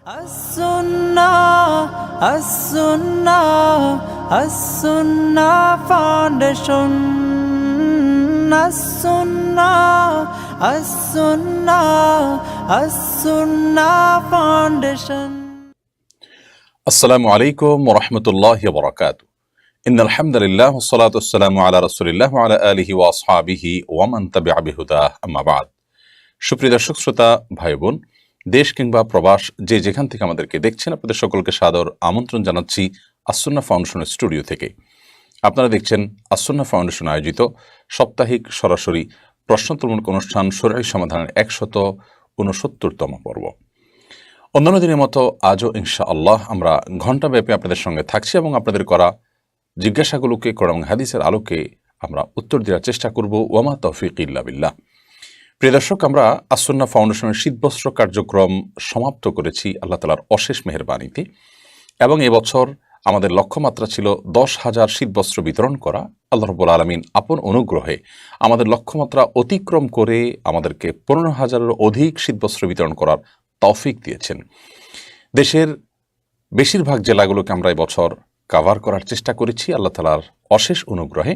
As-Sunnah, As-Sunnah, As-Sunnah Foundation. As-Sunnah, As-Sunnah, As-Sunnah Foundation. Assalamu alaikum wa rahmatullahi wa barakatuh. Innal hamdalillah wa salatu wassalamu ala rasulillah wa ala alihi wa ashabihi wa man tabi'a bihudah amma ba'd. সুপ্রিয় দর্শক শ্রোতা ভাই বোন, দেশ কিংবা প্রবাস যে যেখান থেকে আমাদেরকে দেখছেন, আপনাদের সকলকে সাদর আমন্ত্রণ জানাচ্ছি আস-সুন্নাহ ফাউন্ডেশনের স্টুডিও থেকে। আপনারা দেখছেন আস-সুন্নাহ ফাউন্ডেশন আয়োজিত সাপ্তাহিক সরাসরি প্রশ্নোত্তরমূলক অনুষ্ঠান শরঈ সমাধানের 169তম পর্ব। অন্যান্য দিনের মতো আজও ইনশাআল্লাহ আমরা ঘণ্টাব্যাপী আপনাদের সঙ্গে থাকছি এবং আপনাদের করা জিজ্ঞাসাগুলোকে কোরআন এবং হাদিসের আলোকে আমরা উত্তর দেওয়ার চেষ্টা করব। ওয়ামা তৌফিক ইল্লা বিল্লাহ। প্রিয় দর্শক, আমরা আস-সুন্নাহ ফাউন্ডেশনের শীতবস্ত্র কার্যক্রম সমাপ্ত করেছি আল্লাহ তাআলার অশেষ মেহেরবানিতে, এবং এবছর আমাদের লক্ষ্যমাত্রা ছিল 10,000 শীতবস্ত্র বিতরণ করা। আল্লাহ রাব্বুল আলামিন আপন অনুগ্রহে আমাদের লক্ষ্যমাত্রা অতিক্রম করে আমাদেরকে 15,000-এরও অধিক শীতবস্ত্র বিতরণ করার তৌফিক দিয়েছেন। দেশের বেশিরভাগ জেলাগুলোকে আমরা এবছর কাভার করার চেষ্টা করেছি আল্লাহ তাআলার অশেষ অনুগ্রহে,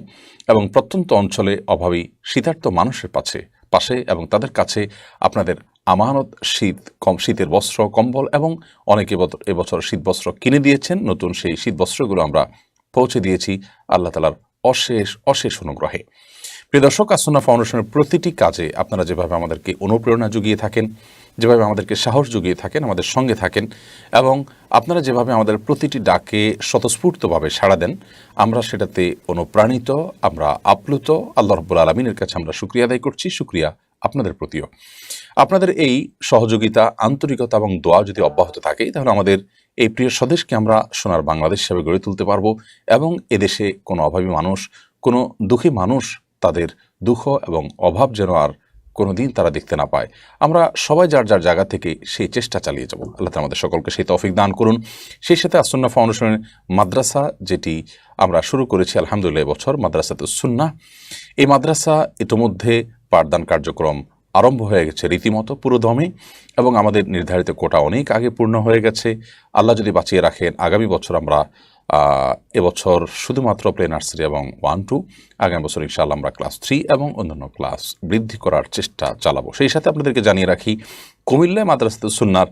এবং প্রত্যন্ত অঞ্চলে অভাবী শীতার্ত মানুষের পাশে এবং তাদের কাছে আপনাদের আমানত শীতের বস্ত্র, কম্বল, এবং অনেকে এবছর শীতবস্ত্র কিনে দিয়েছেন। নতুন সেই শীতবস্ত্রগুলো আমরা পৌঁছে দিয়েছি আল্লাহ তাআলার অশেষ অনুগ্রহে। প্রিয় দর্শক, আস-সুন্নাহ ফাউন্ডেশনের প্রতিটি কাজে আপনারা যেভাবে আমাদেরকে অনুপ্রেরণা জুগিয়ে থাকেন, যেভাবে আমাদেরকে সাহস জুগিয়ে থাকেন, আমাদের সঙ্গে থাকেন, এবং আপনারা যেভাবে আমাদের প্রতিটি ডাকে স্বতঃস্ফূর্তভাবে সাড়া দেন, আমরা সেটাতে অনুপ্রাণিত, আমরা আপ্লুত। আল্লাহ রাব্বুল আলামিনের কাছে আমরা শুকরিয়া আদায় করছি। শুকরিয়া আপনাদের প্রতিও। আপনাদের এই সহযোগিতা, আন্তরিকতা এবং দোয়া যদি অব্যাহত থাকে, তাহলে আমাদের এই প্রিয় স্বদেশকে আমরা সোনার বাংলাদেশ হিসেবে গড়ে তুলতে পারবো, এবং এদেশে কোনো অভাবী মানুষ, কোনো দুঃখী মানুষ তাদের দুঃখ এবং অভাব যেন আর কোনোদিন তারা দেখতে না পায়। আমরা সবাই যার যার জায়গা থেকে সেই চেষ্টা চালিয়ে যাব। আল্লাহ তাআলা আমাদের সকলকে সেই তৌফিক দান করুন। সেই সাথে আস-সুন্নাহ ফাউন্ডেশনের মাদ্রাসা, যেটি আমরা শুরু করেছি আলহামদুলিল্লাহ এবছর, মাদ্রাসাতুস সুন্নাহ, এই মাদ্রাসা ইতোমধ্যে পাঠদান কার্যক্রম আরম্ভ হয়ে গেছে রীতিমতো পুরোদমে, এবং আমাদের নির্ধারিত কোটা অনেক আগে পূর্ণ হয়ে গেছে। আল্লাহ যদি বাঁচিয়ে রাখেন, আগামী বছর আমরা এবছর শুধুমাত্র প্লে নার্সারি এবং 1-2, আগামী বছর ইনশাআল্লাহ আমরা ক্লাস 3 এবং অন্যান্য ক্লাস বৃদ্ধি করার চেষ্টা চালাবো। সেই সাথে আপনাদেরকে জানিয়ে রাখি, কুমিল্লায় মাদ্রাসাতুস সুন্নাহর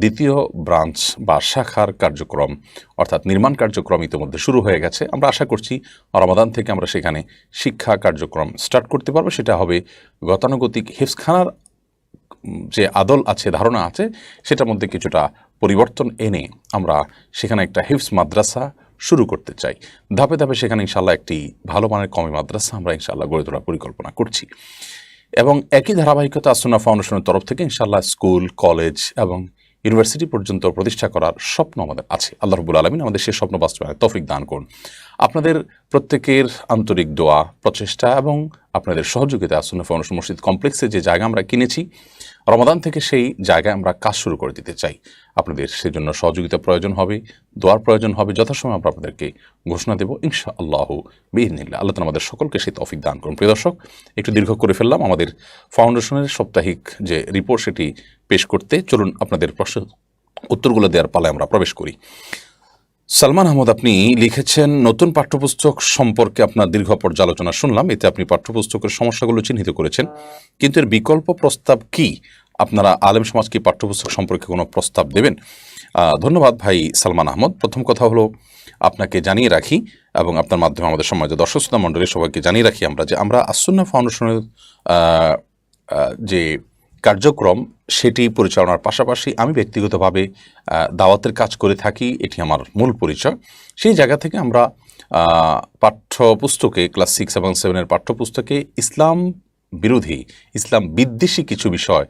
দ্বিতীয় ব্রাঞ্চ বা শাখার কার্যক্রম, অর্থাৎ নির্মাণ কার্যক্রম ইতিমধ্যে শুরু হয়ে গেছে। আমরা আশা করছি রমাদান থেকে আমরা সেখানে শিক্ষা কার্যক্রম স্টার্ট করতে পারবো। সেটা হবে গতানুগতিক হিফজখানার যে আদল আছে, ধারণা আছে, সেটার মধ্যে কিছুটা পরিবর্তন এনে আমরা সেখানে একটা হিফজ মাদ্রাসা শুরু করতে চাই। ধাপে ধাপে সেখানে ইনশাআল্লাহ একটি ভালো মানের কমি মাদ্রাসা আমরা ইনশাআল্লাহ গড়ে তোলার পরিকল্পনা করছি, এবং একই ধারাবাহিকতা আস-সুন্নাহ ফাউন্ডেশনের তরফ থেকে ইনশাআল্লাহ স্কুল, কলেজ এবং ইউনিভার্সিটি পর্যন্ত প্রতিষ্ঠা করার স্বপ্ন আমাদের আছে। আল্লাহ রাব্বুল আলামিন আমাদের সেই স্বপ্ন বাস্তবায়নের তৌফিক দান করুন। আপনাদের প্রত্যেকের আন্তরিক দোয়া, প্রচেষ্টা এবং আপনাদের সহযোগিতা আস-সুন্নাহ ফাউন্ডেশন মসজিদ কমপ্লেক্সে যে জায়গা আমরা কিনেছি, রমাদান থেকে সেই জায়গায় আমরা কাজ শুরু করে দিতে চাই। আপনাদের সেজন্য সহযোগিতা প্রয়োজন হবে, দোয়ার প্রয়োজন হবে। যথাসময় আমরা আপনাদেরকে ঘোষণা দেব ইনশাআল্লাহু বিইذনিল্লাহ। আল্লাহ তাআলা আমাদের সকলকে সেই তৌফিক দান করুন। প্রিয় দর্শক, একটু দীর্ঘ করে ফেললাম আমাদের ফাউন্ডেশনের সাপ্তাহিক যে রিপোর্ট, সেটি পেশ করতে। চলুন আপনাদের প্রশ্ন উত্তরগুলো দেওয়ার পালায় আমরা প্রবেশ করি। সালমান আহমদ, আপনি লিখেছেন, নতুন পাঠ্যপুস্তক সম্পর্কে আপনার দীর্ঘ পর্যালোচনা শুনলাম। এতে আপনি পাঠ্যপুস্তকের সমস্যাগুলো চিহ্নিত করেছেন, কিন্তু এর বিকল্প প্রস্তাব কি? আপনারা আলেম সমাজ কি পাঠ্যপুস্তক সম্পর্কে কোনো প্রস্তাব দেবেন? ধন্যবাদ ভাই সালমান আহমদ। প্রথম কথা হলো, আপনাকে জানিয়ে রাখি এবং আপনার মাধ্যমে আমাদের সমাজের দর্শক শ্রোতা মণ্ডলীর সবাইকে জানিয়ে রাখি আমরা আস-সুন্নাহ ফাউন্ডেশনের যে কার্যক্রম, সেটি পরিচালনার পাশাপাশি আমি ব্যক্তিগতভাবে দাওয়াতের কাজ করে থাকি। এটি আমার মূল পরিচয়। সেই জায়গা থেকে আমরা পাঠ্যপুস্তকে ক্লাস 6 এবং 7-এর পাঠ্যপুস্তকে ইসলাম বিরোধী, ইসলাম বিদ্বেষী কিছু বিষয়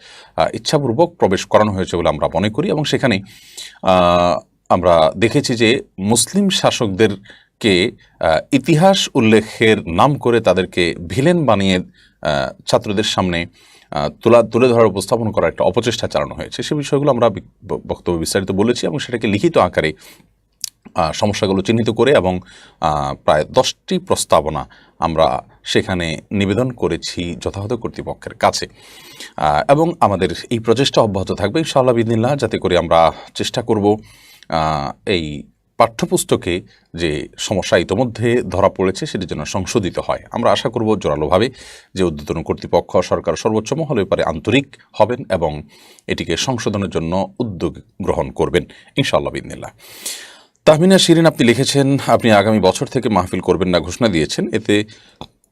ইচ্ছাপূর্বক প্রবেশ করানো হয়েছে বলে আমরা মনে করি, এবং সেখানে আমরা দেখেছি যে মুসলিম শাসকদেরকে ইতিহাস উল্লেখের নাম করে তাদেরকে ভিলেন বানিয়ে ছাত্রদের সামনে তুলে ধরার উপস্থাপন করার একটা অপচেষ্টা চালানো হয়েছে। সে বিষয়গুলো আমরা বক্তব্য বিস্তারিত বলেছি, এবং সেটাকে লিখিত আকারে সমস্যাগুলো চিহ্নিত করে এবং প্রায় 10টি প্রস্তাবনা আমরা সেখানে নিবেদন করেছি যথাযথ কর্তৃপক্ষের কাছে, এবং আমাদের এই প্রচেষ্টা অব্যাহত থাকবে ইনশাআল্লাহ বিইذনিল্লাহ, যাতে করে আমরা চেষ্টা করব এই পাঠ্যপুস্তকে যে সমস্যা ইতোমধ্যে ধরা পড়েছে সেটির জন্য সংশোধিত হয়। আমরা আশা করব জোরালোভাবে যে ঊর্ধ্বতন কর্তৃপক্ষ, সরকার সর্বোচ্চ মহলের ব্যাপারে আন্তরিক হবেন এবং এটিকে সংশোধনের জন্য উদ্যোগ গ্রহণ করবেন ইনশাআল্লাহ বিইذনিল্লাহ। তাহমিনা শিরিন আপনি লিখেছেন, আপনি আগামী বছর থেকে মাহফিল করবেন না ঘোষণা দিয়েছেন, এতে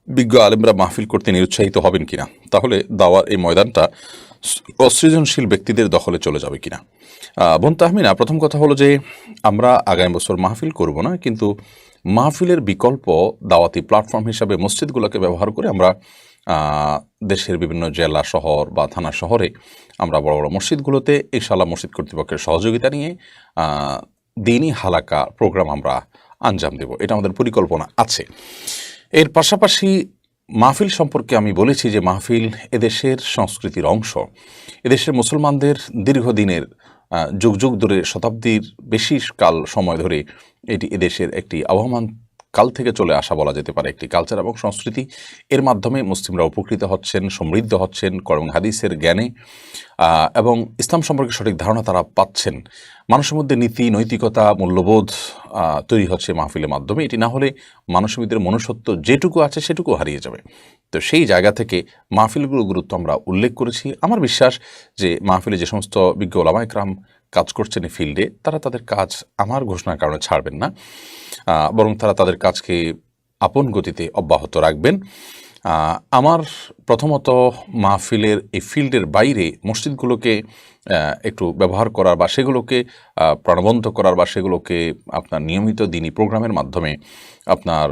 বিজ্ঞ আলেমরা মাহফিল করতে নিরুৎসাহিত হবেন কিনা, তাহলে দাওয়ার এই ময়দানটা অসৃজনশীল ব্যক্তিদের দখলে চলে যাবে কিনা? বোন তাহমিনা, প্রথম কথা হলো যে আমরা আগামী বছর মাহফিল করব না, কিন্তু মাহফিলের বিকল্প দাওয়াতি প্ল্যাটফর্ম হিসাবে মসজিদগুলোকে ব্যবহার করে আমরা দেশের বিভিন্ন জেলা শহর বা থানা শহরে আমরা বড় বড় মসজিদগুলোতে ইনশাআল্লাহ মসজিদ কর্তৃপক্ষের সহযোগিতা নিয়ে দিনই হালাকা প্রোগ্রাম আমরা আঞ্জাম দেব, এটা আমাদের পরিকল্পনা আছে। এর পাশাপাশি মাহফিল সম্পর্কে আমি বলেছি যে মাহফিল এদেশের সংস্কৃতির অংশ। এদেশের মুসলমানদের দীর্ঘদিনের যুগ যুগ ধরে, শতাব্দীর বেশি কাল সময় ধরে এটি এদেশের একটি আবহমান কাল থেকে চলে আসা বলা যেতে পারে একটি কালচার এবং সংস্কৃতি। এর মাধ্যমে মুসলিমরা উপকৃত হচ্ছেন, সমৃদ্ধ হচ্ছেন, কোরআন হাদিসের জ্ঞানে এবং ইসলাম সম্পর্কে সঠিক ধারণা তারা পাচ্ছেন। মানুষের মধ্যে নীতি, নৈতিকতা, মূল্যবোধ তৈরি হচ্ছে মাহফিলের মাধ্যমে। এটি না হলে মানুষের মধ্যে মনুষ্যত্ব যেটুকু আছে সেটুকু হারিয়ে যাবে। তো সেই জায়গা থেকে মাহফিলগুলোর গুরুত্ব আমরা উল্লেখ করেছি। আমার বিশ্বাস যে মাহফিলে যে সমস্ত বিজ্ঞ ওলামা ইকরাম কাজ করছেন এই ফিল্ডে, তারা তাদের কাজ আমার ঘোষণার কারণে ছাড়বেন না, বরং তারা তাদের কাজকে আপন গতিতে অব্যাহত রাখবেন। আমার প্রথমত মাহফিলের এই ফিল্ডের বাইরে মসজিদগুলোকে একটু ব্যবহার করার বা সেগুলোকে প্রাণবন্ত করার বা সেগুলোকে আপনার নিয়মিত দিনী প্রোগ্রামের মাধ্যমে আপনার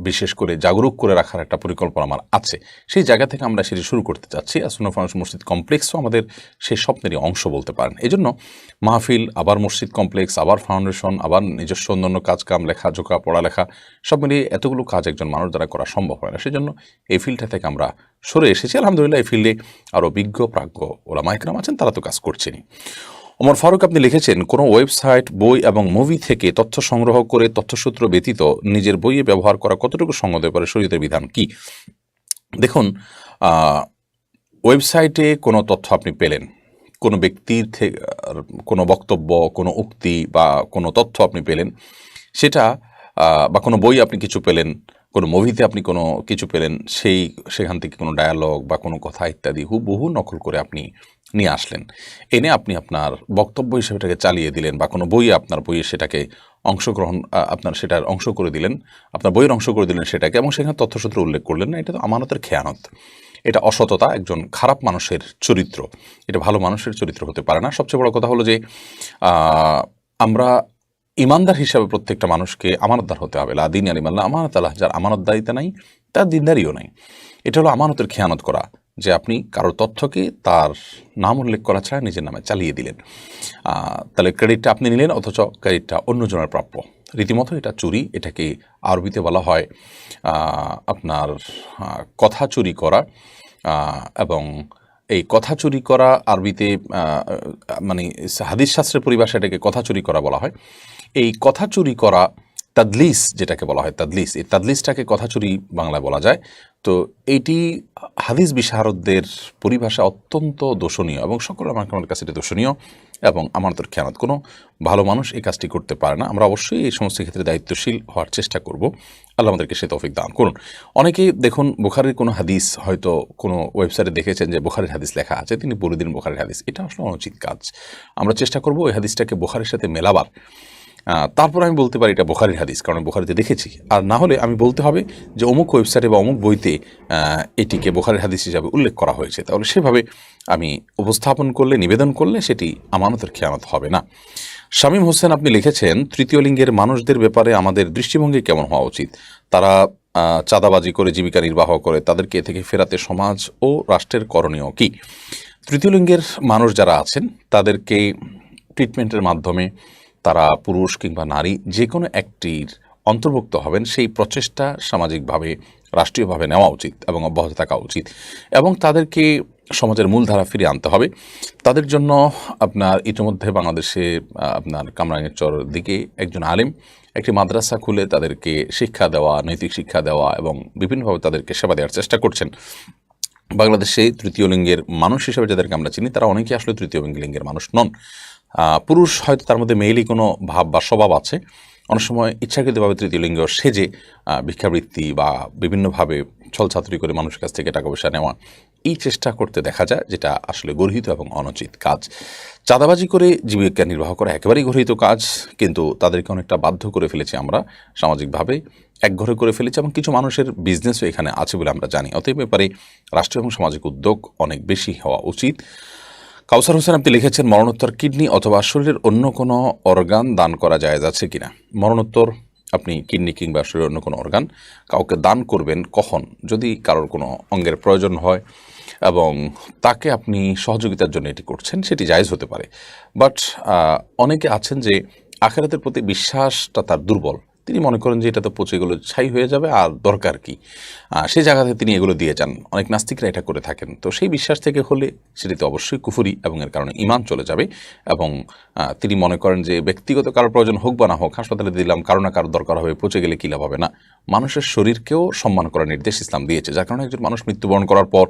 বিশেষ করে জাগরুক করে রাখার একটা পরিকল্পনা আমার আছে। সেই জায়গা থেকে আমরা সেটি শুরু করতে চাচ্ছি। আসুন্নাহ ফাউন্ডেশন মসজিদ কমপ্লেক্সও আমাদের সেই স্বপ্নেরই অংশ বলতে পারেন। এই জন্য মাহফিল, আবার মসজিদ কমপ্লেক্স, আবার ফাউন্ডেশন, আবার নিজস্ব অন্যান্য কাজকাম, লেখাজোখা, পড়ালেখা, সব মিলিয়ে এতগুলো কাজ একজন মানুষ দ্বারা করা সম্ভব হয় না। সেজন্য এই ফিল্ডটা থেকে আমরা সরে এসেছি। আলহামদুলিল্লাহ এই ফিল্ডে আরও বিজ্ঞ প্রাজ্ঞ ওলামা ইকরাম আছেন, তারা তো কাজ করছেনই। ওমর ফারুক আপনি লিখেছেন, কোনো ওয়েবসাইট, বই এবং মুভি থেকে তথ্য সংগ্রহ করে তথ্যসূত্র ব্যতীত নিজের বইয়ে ব্যবহার করা কতটুকু সঙ্গত হতে পারে, শরীয়তের বিধান কি? দেখুন, ওয়েবসাইটে কোনো তথ্য আপনি পেলেন, কোনো ব্যক্তির থেকে কোনো বক্তব্য, কোনো উক্তি বা কোনো তথ্য আপনি পেলেন, সেটা বা কোনো বই আপনি কিছু পেলেন, কোনো মুভিতে আপনি কোনো কিছু পেলেন, সেখান থেকে কোনো ডায়ালগ বা কোনো কথা ইত্যাদি হুবহু নকল করে আপনি নিয়ে আসলেন, এনে আপনি আপনার বক্তব্য হিসেবে এটাকে চালিয়ে দিলেন, বা কোনো বইয়ে আপনার বইয়ে সেটাকে অংশগ্রহণ, আপনার সেটার অংশ করে দিলেন, আপনার বইয়ের অংশ করে দিলেন সেটাকে, এবং সেখানে তথ্যসূত্র উল্লেখ করলেন না, এটা তো আমানতের খেয়ানত, এটা অসততা, একজন খারাপ মানুষের চরিত্র, এটা ভালো মানুষের চরিত্র হতে পারে না। সবচেয়ে বড় কথা হলো যে আমরা ইমানদার হিসাবে প্রত্যেকটা মানুষকে আমানতদার হতে হবে। লা দিন আলিমাল্লাহ আমানত আল্লাহ, যার আমানতদারিতা নাই তার দিনদারিও নাই। এটা হলো আমানতের খেয়ানত করা, যে আপনি কারোর তথ্যকে তার নাম উল্লেখ করা ছাড়া নিজের নামে চালিয়ে দিলেন। তাহলে ক্রেডিটটা আপনি নিলেন, অথচ ক্রেডিটটা অন্যজনের প্রাপ্য। রীতিমতো এটা চুরি। এটাকে আরবিতে বলা হয় আপনার কথা চুরি করা, এবং এই কথা চুরি করা আরবিতে মানে হাদিস শাস্ত্রের পরিভাষায় এটাকে কথা চুরি করা বলা হয়। এই কথা চুরি করা, তাদলিস যেটাকে বলা হয়, তাদলিস, এই তাদলিসটাকে কথা চুরি বাংলায় বলা যায়। তো এইটি হাদিস বিশারদদের পরিভাষা অত্যন্ত দোষণীয়, এবং সকল আমার কাছে এটা দোষণীয় এবং আমানতের খেয়ানত। কোনো ভালো মানুষ এই কাজটি করতে পারে না। আমরা অবশ্যই এই সমস্ত ক্ষেত্রে দায়িত্বশীল হওয়ার চেষ্টা করব। আল্লাহ আমাদেরকে সে তৌফিক দান করুন। অনেকেই দেখুন, বুখারীর কোনো হাদিস হয়তো কোনো ওয়েবসাইটে দেখেছেন যে বুখারীর হাদিস লেখা আছে, তিনি বলে দিন বুখারীর হাদিস। এটা আসলে অনুচিত কাজ। আমরা চেষ্টা করব ওই হাদিসটাকে বুখারীর সাথে মেলাবার, তারপর আমি বলতে পারি এটা বুখারীর হাদিস, কারণ বুখারীতে দেখেছি। আর না হলে আমি বলতে হবে যে অমুক ওয়েবসাইটে বা অমুক বইতে এটিকে বুখারীর হাদিস হিসাবে উল্লেখ করা হয়েছে। তাহলে সেভাবে আমি উপস্থাপন করলে, নিবেদন করলে সেটি আমানতের খেয়ানত হবে না। শামীম হোসেন আপনি লিখেছেন, তৃতীয় লিঙ্গের মানুষদের ব্যাপারে আমাদের দৃষ্টিভঙ্গি কেমন হওয়া উচিত? তারা চাঁদাবাজি করে জীবিকা নির্বাহ করে, তাদেরকে এ থেকে ফেরাতে সমাজ ও রাষ্ট্রের করণীয় কি? তৃতীয় লিঙ্গের মানুষ যারা আছেন তাদেরকে ট্রিটমেন্টের মাধ্যমে তারা পুরুষ কিংবা নারী যে কোনো একটির অন্তর্ভুক্ত হবেন, সেই প্রচেষ্টা সামাজিকভাবে, রাষ্ট্রীয়ভাবে নেওয়া উচিত এবং অব্যাহত থাকা উচিত। এবং তাদেরকে সমাজের মূলধারা ফিরিয়ে আনতে হবে। তাদের জন্য আপনার ইতিমধ্যে বাংলাদেশে আপনার কামরাঙ্গীরচর দিকে একজন আলেম একটি মাদ্রাসা খুলে তাদেরকে শিক্ষা দেওয়া, নৈতিক শিক্ষা দেওয়া এবং বিভিন্নভাবে তাদেরকে সেবা দেওয়ার চেষ্টা করছেন। বাংলাদেশে তৃতীয় লিঙ্গের মানুষ হিসেবে যাদেরকে আমরা চিনি তারা অনেকেই আসলে তৃতীয় লিঙ্গের মানুষ নন। পুরুষ হয়তো তার মধ্যে মেয়েলি কোনো ভাব বা স্বভাব আছে, অনেক সময় ইচ্ছাকৃতভাবে তৃতীয় লিঙ্গ সেজে ভিক্ষাবৃত্তি বা বিভিন্নভাবে ছলছাতুরি করে মানুষের কাছ থেকে টাকা পয়সা নেওয়া, এই চেষ্টা করতে দেখা যায়, যেটা আসলে গর্হিত এবং অনুচিত কাজ। চাঁদাবাজি করে জীবিকা নির্বাহ করা একেবারেই গর্হিত কাজ, কিন্তু তাদেরকে অনেকটা বাধ্য করে ফেলেছি আমরা সামাজিকভাবে, একঘরে করে ফেলেছি এবং কিছু মানুষের বিজনেসও এখানে আছে বলে আমরা জানি। অতএব ব্যাপারে রাষ্ট্রীয় এবং সামাজিক উদ্যোগ অনেক বেশি হওয়া উচিত। কাউসার হোসেন আপনি লিখেছেন, মরণোত্তর কিডনি অথবা শরীরের অন্য কোনো অর্গান দান করা জায়েজ আছে কিনা? মরণোত্তর আপনি কিডনি কিংবা শরীরের অন্য কোনো অর্গান কাউকে দান করবেন কখন? যদি কারোর কোনো অঙ্গের প্রয়োজন হয় এবং তাকে আপনি সহযোগিতার জন্য এটি করছেন, সেটি জায়েজ হতে পারে। বাট অনেকে আছেন যে আখিরাতের প্রতি বিশ্বাসটা তার দুর্বল, তিনি মনে করেন যে এটা তো পচে এগুলো ছাই হয়ে যাবে আর দরকার কি, সেই জায়গাতে তিনি এগুলো দিয়ে যান। অনেক নাস্তিকরা এটা করে থাকেন। তো সেই বিশ্বাস থেকে হলে সেটি তো অবশ্যই কুফরি এবং এর কারণে ঈমান চলে যাবে। এবং তিনি মনে করেন যে ব্যক্তিগত কারোর প্রয়োজন হোক বা না হোক, হাসপাতালে দিলাম, কারো না কারো দরকার হবে, পচে গেলে কী লাভ হবে? না, মানুষের শরীরকেও সম্মান করার নির্দেশ ইসলাম দিয়েছে, যার কারণে একজন মানুষ মৃত্যুবরণ করার পর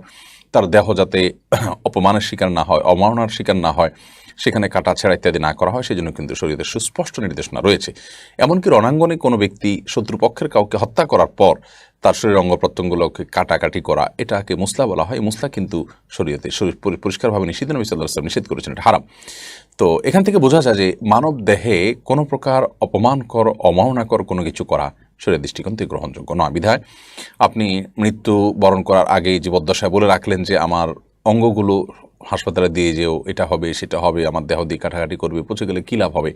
তার দেহ যাতে অপমানের শিকার না হয়, অমাননার শিকার না হয়, সেখানে কাটা ছেঁড়া ইত্যাদি না করা হয়, সেই জন্য কিন্তু শরীরের সুস্পষ্ট নির্দেশনা রয়েছে। এমনকি রণাঙ্গনে কোনো ব্যক্তি শত্রুপক্ষের কাউকে হত্যা করার পর তার শরীরের অঙ্গ প্রত্যঙ্গগুলোকে কাটাকাটি করা, এটাকে মুসলা বলা হয়। মুসলা কিন্তু শরীয়তে শরীর পরিষ্কারভাবে নিষিদ্ধ, নবী সাল্লাল্লাহু আলাইহি ওয়াসাল্লাম নিষেধ করেছেন, এটা হারাম। তো এখান থেকে বোঝা যায় যে মানব দেহে কোনো প্রকার অপমানকর, অমাননাকর কোনো কিছু করা শরীরের দৃষ্টিকোণ থেকে গ্রহণযোগ্য নয়। বিধায় আপনি মৃত্যু বরণ করার আগেই জীবদ্দশায় বলে রাখলেন যে আমার অঙ্গগুলো হাসপাতালে দিয়ে যেও, এটা হবে সেটা হবে, আমার দেহ দিয়ে কাটাকাটি করবে, পচে গেলে কী লাভ হবে,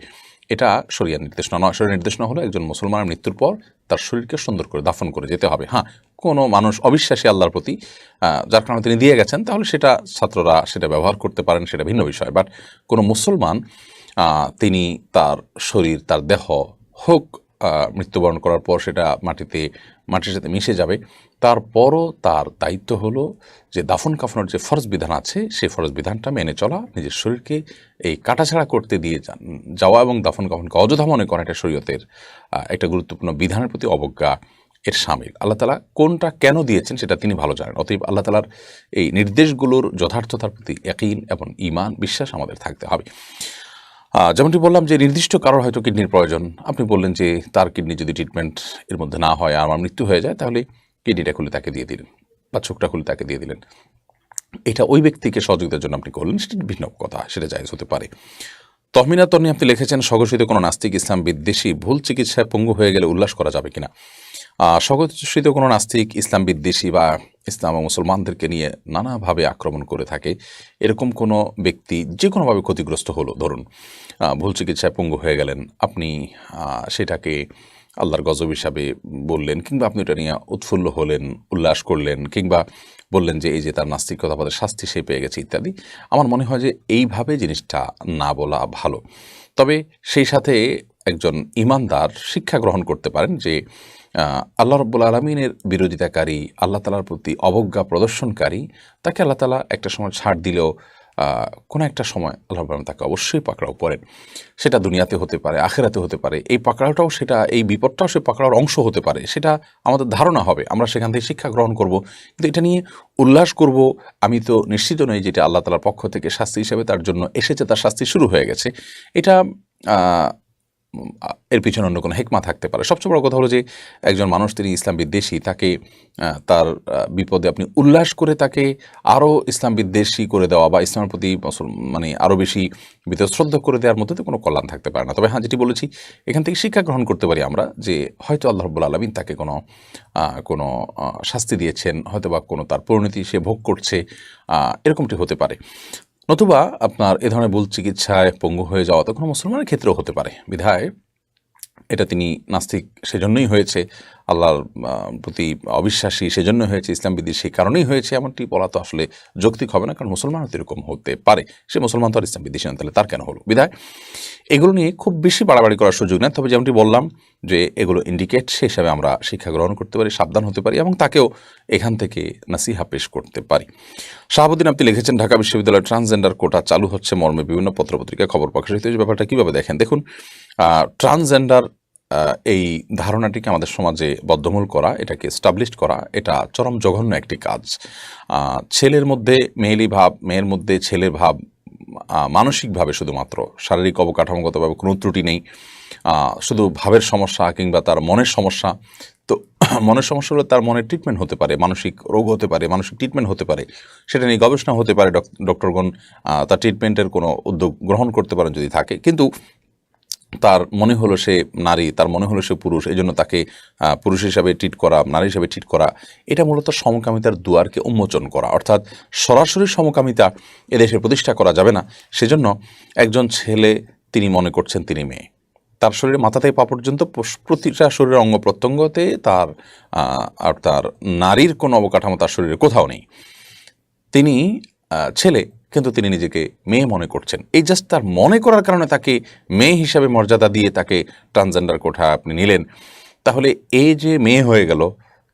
এটা শরিয়ার নির্দেশনা নয়। শরিয়ার নির্দেশনা হলো একজন মুসলমানের মৃত্যুর পর তার শরীরকে সুন্দর করে দাফন করে যেতে হবে। হ্যাঁ, কোনো মানুষ অবিশ্বাসী আল্লাহর প্রতি, যার কারণে তিনি দিয়ে গেছেন, তাহলে সেটা ছাত্ররা সেটা ব্যবহার করতে পারেন, সেটা ভিন্ন বিষয়। বাট কোনো মুসলমান তিনি তার শরীর, তার দেহ হোক মৃত্যুবরণ করার পর সেটা মাটির সাথে মিশে যাবে, তারপরও তার দায়িত্ব হলো যে দাফন কাফনের যে ফরজ বিধান আছে সেই ফরজ বিধানটা মেনে চলা, নিজের শরীরকে এই কাটাছাড়া করতে দিয়ে যাওয়া এবং দাফন কাফনকে অযথা মনে করা, এটা শরীয়তের একটা গুরুত্বপূর্ণ বিধানের প্রতি অবজ্ঞা এর শামিল। আল্লাহ তাআলা কোনটা কেন দিয়েছেন সেটা তিনি ভালো জানেন। অতএব আল্লাহ তাআলার এই নির্দেশগুলোর যথার্থতার প্রতি ইয়াকিন এবং ঈমান, বিশ্বাস আমাদের থাকতে হবে। যেমনটি বললাম যে নির্দিষ্ট কারোর হয়তো কিডনির প্রয়োজন, আপনি বললেন যে তার কিডনি যদি ট্রিটমেন্ট এর মধ্যে না হয় আর আমার মৃত্যু হয়ে যায়, তাহলে কিডনিটা খুলে তাকে দিয়ে দিলেন বা চোখটা খুলে তাকে দিয়ে দিলেন, এটা ওই ব্যক্তিকে সহযোগিতার জন্য আপনি করলেন, সেটা ভিন্ন কথা, সেটা জায়েজ হতে পারে। তহমিনা তন্নি আপনি লিখেছেন, স্বঘোষিত কোনো নাস্তিক ইসলাম বিদ্বেষী ভুল চিকিৎসায় পঙ্গু হয়ে গেলে উল্লাস করা যাবে কিনা? স্বঘোষিত কোনো নাস্তিক ইসলাম বিদ্বেষী বা ইসলাম ও মুসলমানদেরকে নিয়ে নানাভাবে আক্রমণ করে থাকে, এরকম কোনো ব্যক্তি যে কোনোভাবে ক্ষতিগ্রস্ত হলো, ধরুন ভুল চিকিৎসায় পঙ্গু হয়ে গেলেন, আপনি সেটাকে আল্লাহর গজব হিসাবে বললেন, কিংবা আপনি এটা নিয়ে উৎফুল্ল হলেন, উল্লাস করলেন, কিংবা বললেন যে এই যে তার নাস্তিকতা পদের শাস্তি সে পেয়ে গেছে ইত্যাদি, আমার মনে হয় যে এইভাবে জিনিসটা না বলা ভালো। তবে সেই সাথে একজন ঈমানদার শিক্ষা গ্রহণ করতে পারেন যে আল্লাহ রাব্বুল আলামিনের বিরোধিতাকারী, আল্লাহ তাআলার প্রতি অবজ্ঞা প্রদর্শনকারী, তাকে আল্লাহ তাআলা একটা সময় ছাড় দিলেও কোনো একটা সময় আল্লাহ রাব্বুল আলামিন তাকে অবশ্যই পাকড়াও করেন। সেটা দুনিয়াতে হতে পারে, আখিরাতে হতে পারে। এই পাকড়াওটাও সেটা, এই বিপদটাও সে পাকড়াওর অংশ হতে পারে, সেটা আমাদের ধারণা হবে, আমরা সেখান থেকে শিক্ষা গ্রহণ করব। কিন্তু এটা নিয়ে উল্লাস করব আমি তো নিশ্চিত নই যেটা আল্লাহ তাআলার পক্ষ থেকে শাস্তি হিসেবে তার জন্য এসেছে, তার শাস্তি শুরু হয়ে গেছে। এটা এর পিছনে অন্য কোনো হিকমা থাকতে পারে। সবচেয়ে বড় কথা হলো যে একজন মানুষ তিনি ইসলাম বিদ্বেষী, তাকে তার বিপদে আপনি উল্লাস করে তাকে আরও ইসলাম বিদ্বেষী করে দেওয়া বা ইসলামের প্রতি মানে আরও বেশি বিতশ্রদ্ধ করে দেওয়ার মধ্যে তো কোনো কল্যাণ থাকতে পারে না। তবে হ্যাঁ, যেটি বলেছি, এখান থেকে শিক্ষা গ্রহণ করতে পারি আমরা যে হয়তো আল্লাহ রাব্বুল আলামিন তাকে কোনো শাস্তি দিয়েছেন, হয়তো বা কোনো তার পরিণতি সে ভোগ করছে, এরকমটি হতে পারে। নতুবা আপনার এ ধরনের ভুল চিকিৎসায় পঙ্গু হয়ে যাওয়া তো কোনো মুসলমানের ক্ষেত্রেও হতে পারে। বিধায় এটা তিনি নাস্তিক সেজন্যই হয়েছে, আল্লাহর প্রতি অবিশ্বাসী সেজন্য হয়েছে, ইসলাম বিদ্বেষী সেই কারণেই হয়েছে, এমনটি বলা তো আসলে যৌক্তিক হবে না, কারণ মুসলমানও তো এরকম হতে পারে। সে মুসলমান তো আর ইসলাম বিদ্বেষী না, তাহলে তার কেন হলো? বিধায় এগুলো নিয়ে খুব বেশি বাড়াবাড়ি করার সুযোগ নেই। তবে যেমনটি বললাম যে এগুলো ইন্ডিকেট, সে হিসাবে আমরা শিক্ষা গ্রহণ করতে পারি, সাবধান হতে পারি এবং তাকেও এখান থেকে নাসিহা পেশ করতে পারি। শাহাবুদ্দিন আপনি লিখেছেন, ঢাকা বিশ্ববিদ্যালয়ে ট্রান্সজেন্ডার কোটা চালু হচ্ছে মর্মে বিভিন্ন পত্রপত্রিকায় খবর প্রকাশিত হয়েছে। ব্যাপারটা কীভাবে দেখেন? দেখুন, ট্রান্সজেন্ডার এই ধারণাটিকে আমাদের সমাজে বদ্ধমূল করা, এটাকে এস্টাবলিশ করা, এটা চরম জঘন্য একটি কাজ। ছেলের মধ্যে মেয়েলি ভাব, মেয়ের মধ্যে ছেলের ভাব, মানসিকভাবে শুধুমাত্র, শারীরিক অবকাঠামোগতভাবে কোনো ত্রুটি নেই, শুধু ভাবের সমস্যা কিংবা তার মনের সমস্যা। তো মনের সমস্যা হলে তার মনের ট্রিটমেন্ট হতে পারে, মানসিক রোগ হতে পারে, মানসিক ট্রিটমেন্ট হতে পারে, সেটা নিয়ে গবেষণা হতে পারে, ডক্টরগণ তার ট্রিটমেন্টের কোনো উদ্যোগ গ্রহণ করতে পারেন যদি থাকে। কিন্তু তার মনে হলো সে নারী, তার মনে হলো সে পুরুষ, এই জন্য তাকে পুরুষ হিসাবে ট্রিট করা, নারী হিসাবে ট্রিট করা, এটা মূলত সমকামিতার দুয়ারকে উন্মোচন করা। অর্থাৎ সরাসরি সমকামিতা এদেশে প্রতিষ্ঠা করা যাবে না। সেজন্য একজন ছেলে তিনি মনে করছেন তিনি মেয়ে, তার শরীরে মাথা থেকে পা পর্যন্ত প্রতিটা শরীরের অঙ্গ প্রত্যঙ্গতে তার আর তার নারীর কোনো অবকাঠামো তার শরীরে কোথাও নেই। তিনি ছেলে, কিন্তু তিনি নিজেকে মেয়ে মনে করছেন। এই জাস্ট তার মনে করার কারণে তাকে মেয়ে হিসাবে মর্যাদা দিয়ে তাকে ট্রান্সজেন্ডার কোঠা আপনি নিলেন। তাহলে এই যে মেয়ে হয়ে গেল,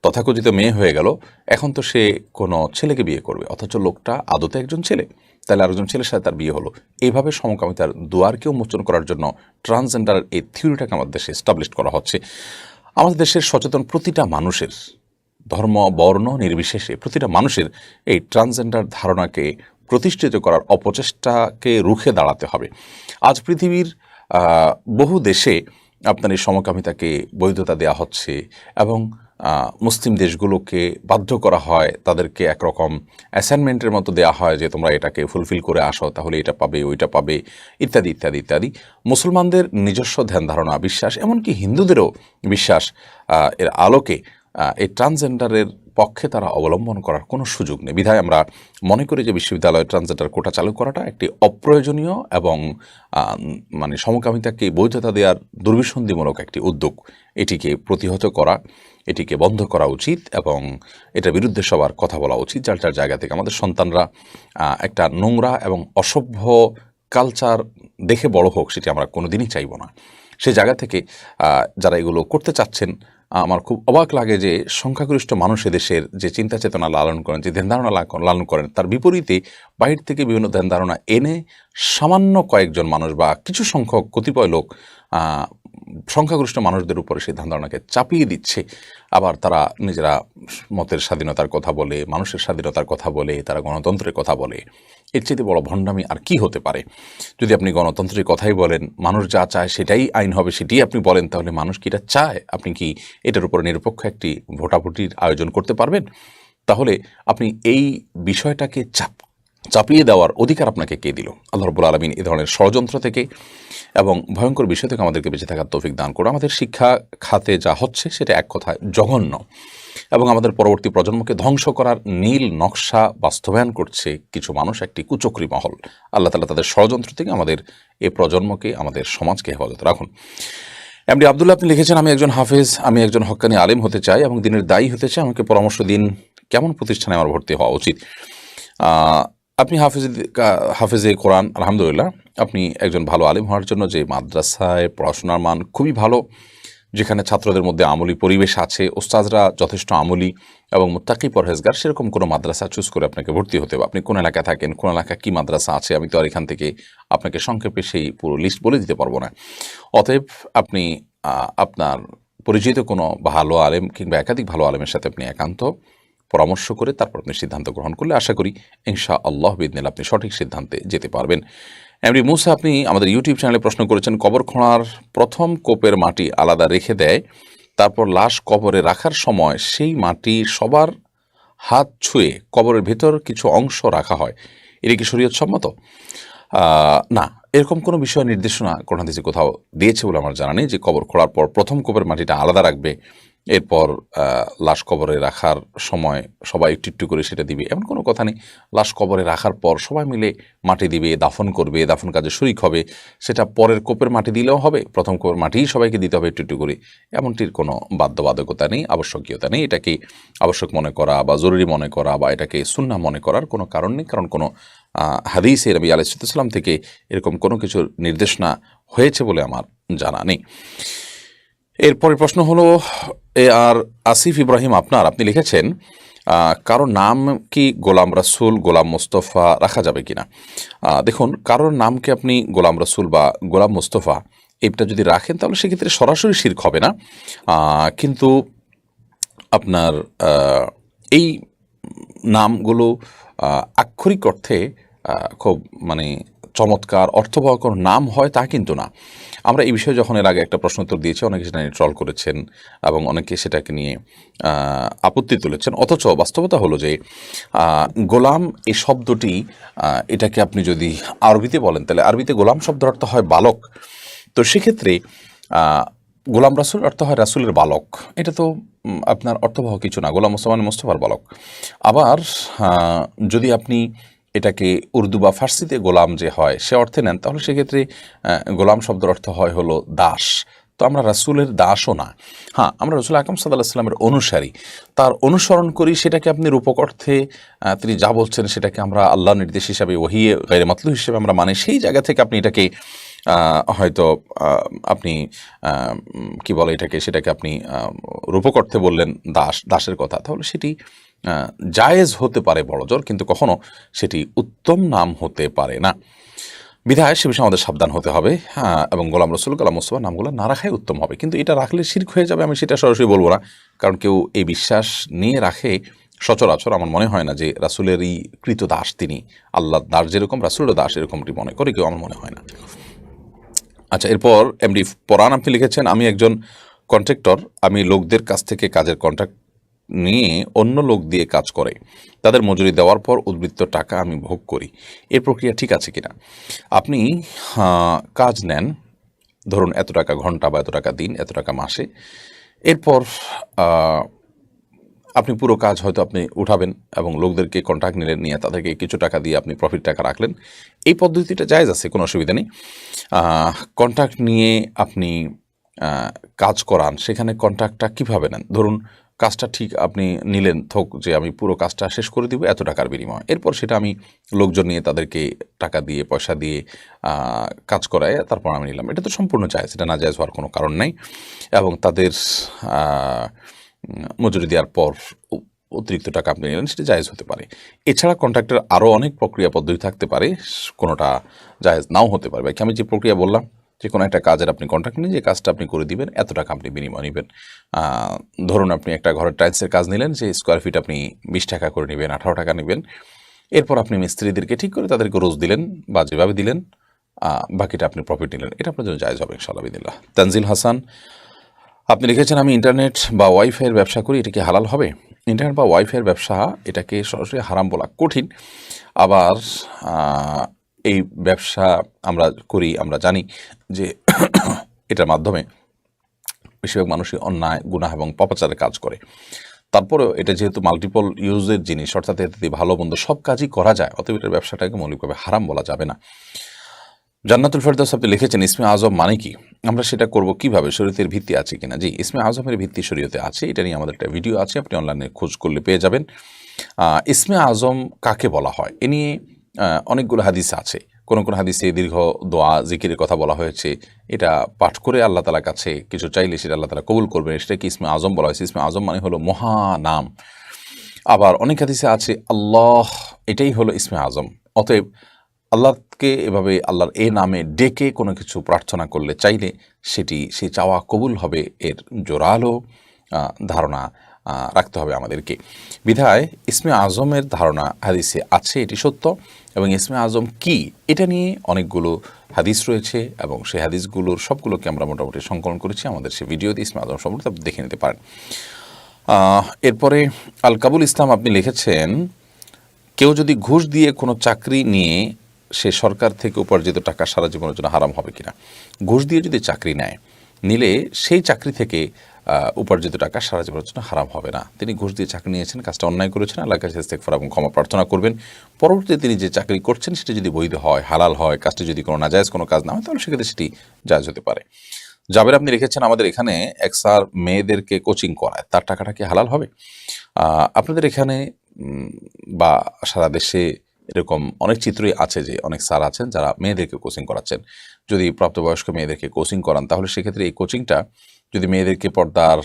তথাকথিত মেয়ে হয়ে গেল, এখন তো সে কোনো ছেলেকে বিয়ে করবে, অথচ লোকটা আদতে একজন ছেলে, তাহলে আরেকজন ছেলের সাথে তার বিয়ে হলো। এইভাবে সমকামিতার দুয়ারকে উন্মোচন করার জন্য ট্রান্সজেন্ডারের এই থিওরিটাকে আমাদের দেশে এস্টাবলিশ করা হচ্ছে। আমাদের দেশের সচেতন প্রতিটা মানুষের, ধর্ম বর্ণ নির্বিশেষে প্রতিটা মানুষের এই ট্রান্সজেন্ডার ধারণাকে প্রতিষ্ঠিত করার অপচেষ্টাকে রুখে দাঁড়াতে হবে। আজ পৃথিবীর বহু দেশে আপনার এই সমকামিতাকে বৈধতা দেওয়া হচ্ছে এবং মুসলিম দেশগুলোকে বাধ্য করা হয়, তাদেরকে একরকম অ্যাসাইনমেন্টের মতো দেওয়া হয় যে তোমরা এটাকে ফুলফিল করে আসো, তাহলে এটা পাবে, ওইটা পাবে, ইত্যাদি ইত্যাদি ইত্যাদি। মুসলমানদের নিজস্ব ধ্যান ধারণা, বিশ্বাস, এমনকি হিন্দুদেরও বিশ্বাস, এর আলোকে এই ট্রান্সজেন্ডারের পক্ষে তারা অবলম্বন করার কোনো সুযোগ নেই। বিধায় আমরা মনে করি যে বিশ্ববিদ্যালয়ে ট্রান্সজেন্ডার কোটা চালু করাটা একটি অপ্রয়োজনীয় এবং মানে সমকামিতাকে বৈধতা দেওয়ার দুর্বিসন্ধিমূলক একটি উদ্যোগ। এটিকে প্রতিহত করা, এটিকে বন্ধ করা উচিত এবং এটার বিরুদ্ধে সবার কথা বলা উচিত। যার যার জায়গা থেকে আমাদের সন্তানরা একটা নোংরা এবং অসভ্য কালচার দেখে বড় হোক, সেটি আমরা কোনোদিনই চাইব না। সেই জায়গা থেকে যারা এগুলো করতে চাচ্ছেন, আমার খুব অবাক লাগে যে সংখ্যাগরিষ্ঠ মানুষ এদেশের যে চিন্তা চেতনা লালন করেন, যে ধ্যান ধারণা লালন করেন, তার বিপরীতে বাহির থেকে বিভিন্ন ধ্যান ধারণা এনে সামান্য কয়েকজন মানুষ বা কিছু সংখ্যক কতিপয় লোক সংখ্যাগরিষ্ঠ মানুষদের উপরে সেই ধ্যান ধারণাকে চাপিয়ে দিচ্ছে। আবার তারা নিজেরা মতের স্বাধীনতার কথা বলে, মানুষের স্বাধীনতার কথা বলে, তারা গণতন্ত্রের কথা বলে। এর চেয়ে বড় ভণ্ডামি আর কি হতে পারে? যদি আপনি গণতন্ত্রের কথাই বলেন, মানুষ যা চায় সেটাই আইন হবে, সেটাই আপনি বলেন, তাহলে মানুষ কি এটা চায়? আপনি কি এটার উপরে নিরপেক্ষ একটি ভোটাভুটির আয়োজন করতে পারবেন? তাহলে আপনি এই বিষয়টাকে চাপিয়ে দেওয়ার অধিকার আপনাকে কে দিল? আল্লাহ রাব্বুল আলামিন এই ধরনের ষড়যন্ত্র থেকে এবং ভয়ঙ্কর বিষয় থেকে আমাদেরকে বেঁচে থাকার তৌফিক দান করুন। আমাদের শিক্ষা খাতে যা হচ্ছে সেটা এক কথায় জঘন্য এবং আমাদের পরবর্তী প্রজন্মকে ধ্বংস করার নীল নকশা বাস্তবায়ন করছে কিছু মানুষ, একটি কুচক্রী মহল। আল্লাহ তাআলা তাদের ষড়যন্ত্র থেকে আমাদের এই প্রজন্মকে, আমাদের সমাজকে হেফাজত রাখুন। এমডি আব্দুল্লাহ আপনি লিখেছেন, আমি একজন হাফেজ, আমি একজন হক্কানি আলেম হতে চাই এবং দিনের দায়ী হতে চাই, আমাকে পরামর্শ দিন কেমন প্রতিষ্ঠানে আমার ভর্তি হওয়া উচিত। আপনি হাফেজে কোরআন, আলহামদুলিল্লাহ। আপনি একজন ভালো আলেম হওয়ার জন্য যে মাদ্রাসায় পড়াশোনার মান খুবই ভালো, যেখানে ছাত্রদের মধ্যে আমলি পরিবেশ আছে, ওস্তাদরা যথেষ্ট আমলি এবং মুত্তাকি পরহেজগার, সেরকম কোনো মাদ্রাসা চুজ করে আপনাকে ভর্তি হতে হবে। আপনি কোন এলাকায় থাকেন, কোন এলাকায় কী মাদ্রাসা আছে, আমি তো আর এখান থেকে আপনাকে সংক্ষেপে সেই পুরো লিস্ট বলে দিতে পারবো না। অতএব আপনি আপনার পরিচিত কোনো ভালো আলেম কিংবা একাধিক ভালো আলেমের সাথে আপনি একান্ত পরামর্শ করে তারপর আপনি সিদ্ধান্ত গ্রহণ করলে আশা করি ইনশাআল্লাহ বিইذনিল্লাহ আপনি সঠিক সিদ্ধান্তে যেতে পারবেন। এমডি মুসা আপনি আমাদের ইউটিউব চ্যানেলে প্রশ্ন করেছেন, কবর খোঁড়ার প্রথম কোপের মাটি আলাদা রেখে দেয়, তারপর লাশ কবরে রাখার সময় সেই মাটি সবার হাত ছুঁয়ে কবরের ভেতর কিছু অংশ রাখা হয়, এটা কি শরীয়ত সম্মত? না, এরকম কোনো বিষয় নির্দেশনা কোরআন হাদিসে কোথাও দিয়েছে বলে আমার জানা নেই যে কবর খোঁড়ার পর প্রথম কোপের মাটিটা আলাদা রাখবে এরপর লাশ কবরে রাখার সময় সবাই একটু একটু করে সেটা দিবে, এমন কোনো কথা নেই। লাশ কবরে রাখার পর সবাই মিলে মাটি দিবে, দাফন করবে, দাফন কাজে শরিক হবে। সেটা পরের কোপের মাটি দিলেও হবে, প্রথম কোপের মাটিই সবাইকে দিতে হবে একটু একটু করে, এমনটির কোনো বাধ্যবাধকতা নেই, আবশ্যকীয়তা নেই। এটাকে আবশ্যক মনে করা বা জরুরি মনে করা বা এটাকে সুন্নাহ মনে করার কোনো কারণ নেই, কারণ কোনো হাদিসে নবী আলাইহিস সালাম থেকে এরকম কোনো কিছুর নির্দেশনা হয়েছে বলে আমার জানা নেই। এরপরের প্রশ্ন হলো আর আসিফ ইব্রাহিম আপনি লিখেছেন কারোর নাম কি গোলাম রাসূল, গোলাম মোস্তফা রাখা যাবে কিনা? দেখুন, কারোর নামকে আপনি গোলাম রাসূল বা গোলাম মোস্তফা এটা যদি রাখেন তাহলে সেক্ষেত্রে সরাসরি শিরক হবে না, কিন্তু আপনার এই নামগুলো আক্ষরিক অর্থে খুব মানে চমৎকার অর্থবহ কোনো নাম হয় তা কিন্তু না। আমরা এই বিষয়ে যখন এর আগে একটা প্রশ্ন উত্তর দিয়েছি, অনেকে সেটা নিয়ে ট্রল করেছেন এবং অনেকে সেটাকে নিয়ে আপত্তি তুলেছেন। অথচ বাস্তবতা হলো যে গোলাম এই শব্দটি এটাকে আপনি যদি আরবিতে বলেন তাহলে আরবিতে গোলাম শব্দের অর্থ হয় বালক। তো সেক্ষেত্রে গোলাম রাসূল অর্থ হয় রাসূলের বালক, এটা তো আপনার অর্থবহ কিছু না। গোলাম মোস্তফার বালক। আবার যদি আপনি এটাকে উর্দু বা ফার্সিতে গোলাম যে হয় সে অর্থে নেন তাহলে সেক্ষেত্রে গোলাম শব্দের অর্থ হয় হলো দাস। তো আমরা রাসূলের দাসও না, হ্যাঁ আমরা রাসূল আকরাম সাল্লাল্লাহু আলাইহি ওয়াসাল্লামের অনুসারী, তার অনুসরণ করি। সেটাকে আপনি রূপক অর্থে তিনি যা বলছেন সেটাকে আমরা আল্লাহর নির্দেশ হিসাবে ওহী গায়রে মাতলু হিসেবে আমরা মানি। সেই জায়গা থেকে আপনি এটাকে হয়তো আপনি কি বলে এটাকে, সেটাকে আপনি রূপক অর্থে বললেন দাসের কথা, তাহলে সেটি জায়েজ হতে পারে বড়জোর, কিন্তু কখনো সেটি উত্তম নাম হতে পারে না। বিধায় সে বিষয়ে আমাদের সাবধান হতে হবে, এবং গোলাম রসুল, গোলাম মুস্তফা নামগুলো না রাখাই উত্তম হবে। কিন্তু এটা রাখলে শিরক হয়ে যাবে আমি সেটা সরাসরি বলবো না, কারণ কেউ এই বিশ্বাস নিয়ে রাখে সচরাচর। আমার মনে হয় না যে রাসূলেরই কৃত দাস তিনি, আল্লাহ দাস যেরকম রাসূলের দাস এরকমটি মনে করে কেউ, আমার মনে হয় না। আচ্ছা, এরপর এমডি পরাণ আপনি লিখেছেন আমি একজন কন্ট্রাক্টর, আমি লোকদের কাছ থেকে কাজের কন্ট্রাক্ট নিয়ে অন্য লোক দিয়ে কাজ করে তাদের মজুরি দেওয়ার পর উদ্বৃত্ত টাকা আমি ভোগ করি, এর প্রক্রিয়া ঠিক আছে কিনা? আপনি কাজ নেন, ধরুন এত টাকা ঘন্টা বা এত টাকা দিন, এত টাকা মাসে, এরপর আপনি পুরো কাজ হয়তো আপনি উঠাবেন এবং লোকদেরকে কন্ট্রাক্ট নিয়ে তাদেরকে কিছু টাকা দিয়ে আপনি প্রফিট টাকা রাখলেন। এই পদ্ধতিটা জায়েজ আছে, কোনো অসুবিধা নেই। কন্ট্রাক্ট নিয়ে আপনি কাজ করান, সেখানে কন্ট্রাক্টটা কীভাবে নেন? ধরুন কাজটা ঠিক আপনি নিলেন থোক যে আমি পুরো কাজটা শেষ করে দিব এত টাকার বিনিময়ে, এরপর সেটা আমি লোকজন নিয়ে তাদেরকে টাকা দিয়ে পয়সা দিয়ে কাজ করায় তারপর আমি নিলাম, এটা তো সম্পূর্ণ জায়েজ, এটা না জায়েজ হওয়ার কোনো কারণ নেই। এবং তাদের মজুরি দেওয়ার পর অতিরিক্ত টাকা আপনি নিলেন, সেটা জায়েজ হতে পারে। এছাড়া কন্ট্রাক্টের আরও অনেক প্রক্রিয়া পদ্ধতি থাকতে পারে, কোনোটা জায়েজ নাও হতে পারে। আমি যে প্রক্রিয়া বললাম যে কোনো একটা কাজের আপনি কন্ট্রাক্ট নিয়ে যে কাজটা আপনি করে দিবেন এত টাকা আপনি বিনিময় নেবেন। ধরুন আপনি একটা ঘরের টাইলসের কাজ নিলেন, যে স্কোয়ার ফিট আপনি 20 টাকা করে নেবেন, 18 টাকা নেবেন। এরপর আপনি মিস্ত্রিদেরকে ঠিক করে তাদেরকে রোজ দিলেন বা যেভাবে দিলেন, বাকিটা আপনি প্রফিট নিলেন, এটা আপনার জন্য জায়েজ হবে ইনশাআল্লাহ বিদিল্লাহ। তানজিল হাসান আপনি লিখেছেন আমি ইন্টারনেট বা ওয়াইফাইয়ের ব্যবসা করি, এটা কি হালাল হবে? ইন্টারনেট বা ওয়াইফাইয়ের ব্যবসা এটাকে সরাসরি হারাম বলা কঠিন। আবার এই ব্যবসা আমরা করি, আমরা জানি যে এটার মাধ্যমে বেশিরভাগ মানুষই অন্যায়, গুনাহ এবং পাপাচারের কাজ করে। তারপরেও এটা যেহেতু মাল্টিপল ইউজের জিনিস, অর্থাৎ এতে ভালো মন্দ সব কাজই করা যায়, অতএব এটার ব্যবসাটাকে মৌলিকভাবে হারাম বলা যাবে না। জান্নাতুল ফেরদৌস আপনি লিখেছেন ইসমে আজম মানে কি, আমরা সেটা করব কিভাবে, শরীয়তের ভিত্তি আছে কিনা? জি, ইসমে আজমের ভিত্তি শরীয়তে আছে, এটা নিয়ে আমাদের একটা ভিডিও আছে, আপনি অনলাইনে খোঁজ করলে পেয়ে যাবেন। ইসমে আজম কাকে বলা হয় এ নিয়ে অনেকগুলো হাদিস আছে। কোনো কোনো হাদিসে দীর্ঘ দোয়া জিকিরের কথা বলা হয়েছে, এটা পাঠ করে আল্লাহ তাআলার কাছে কিছু চাইলে সেটা আল্লাহ তাআলা কবুল করবেন, সেটাকে ইসমে আজম বলা হয়েছে। ইসমে আজম মানে হলো মহানাম। আবার অনেক হাদিসে আছে আল্লাহ, এটাই হলো ইসমে আজম। অতএব আল্লাহকে এভাবে আল্লাহর এ নামে ডেকে কোনো কিছু প্রার্থনা করলে, চাইলে সেই চাওয়া কবুল হবে, এর জোরালো ধারণা রাখতে হবে আমাদেরকে। বিধায় ইসমে আজমের ধারণা হাদিসে আছে, এটি সত্য। এবং ইসমে আজম কি এটা নিয়ে অনেকগুলো হাদিস রয়েছে, এবং সেই হাদিসগুলোর সবগুলোকে আমরা মোটামুটি সংকলন করেছি আমাদের সেই ভিডিওতে, ইসমে আজম সম্পর্কে আপনি দেখে নিতে পারেন। এরপরে আল কাবুল ইসলাম আপনি লিখেছেন কেউ যদি ঘুষ দিয়ে কোনো চাকরি নিয়ে সে সরকার থেকে উপার্জিত টাকা সারা জীবনের জন্য হারাম হবে কিনা? ঘুষ দিয়ে যদি চাকরি নিলে সেই চাকরি থেকে উপার্জিত টাকা সারা জীবনের জন্য হারাম হবে না। তিনি ঘুষ দিয়ে চাকরি নিয়েছেন, কাজটা অন্যায় করেছেন, আল্লাহর কাছে ইস্তেগফার এবং ক্ষমা প্রার্থনা করবেন। পরবর্তীতে তিনি যে চাকরি করছেন সেটা যদি বৈধ হয়, হালাল হয়, কাজটি যদি কোনো নাজায়েজ কোনো কাজ না হয়, তাহলে সেক্ষেত্রে সেটি জায়েজ হতে পারে। জাবের আপনি লিখেছেন, আমাদের এখানে এক স্যার মেয়েদেরকে কোচিং করায়, তার টাকাটা কি হালাল হবে? আপনাদের এখানে বা সারা দেশে এরকম অনেক চিত্রই আছে যে অনেক স্যার আছেন যারা মেয়েদেরকে কোচিং করাচ্ছেন। যদি প্রাপ্তবয়স্ক মেয়েদেরকে কোচিং করান, তাহলে সেক্ষেত্রে এই কোচিংটা যদি মেয়েদেরকে পর্দার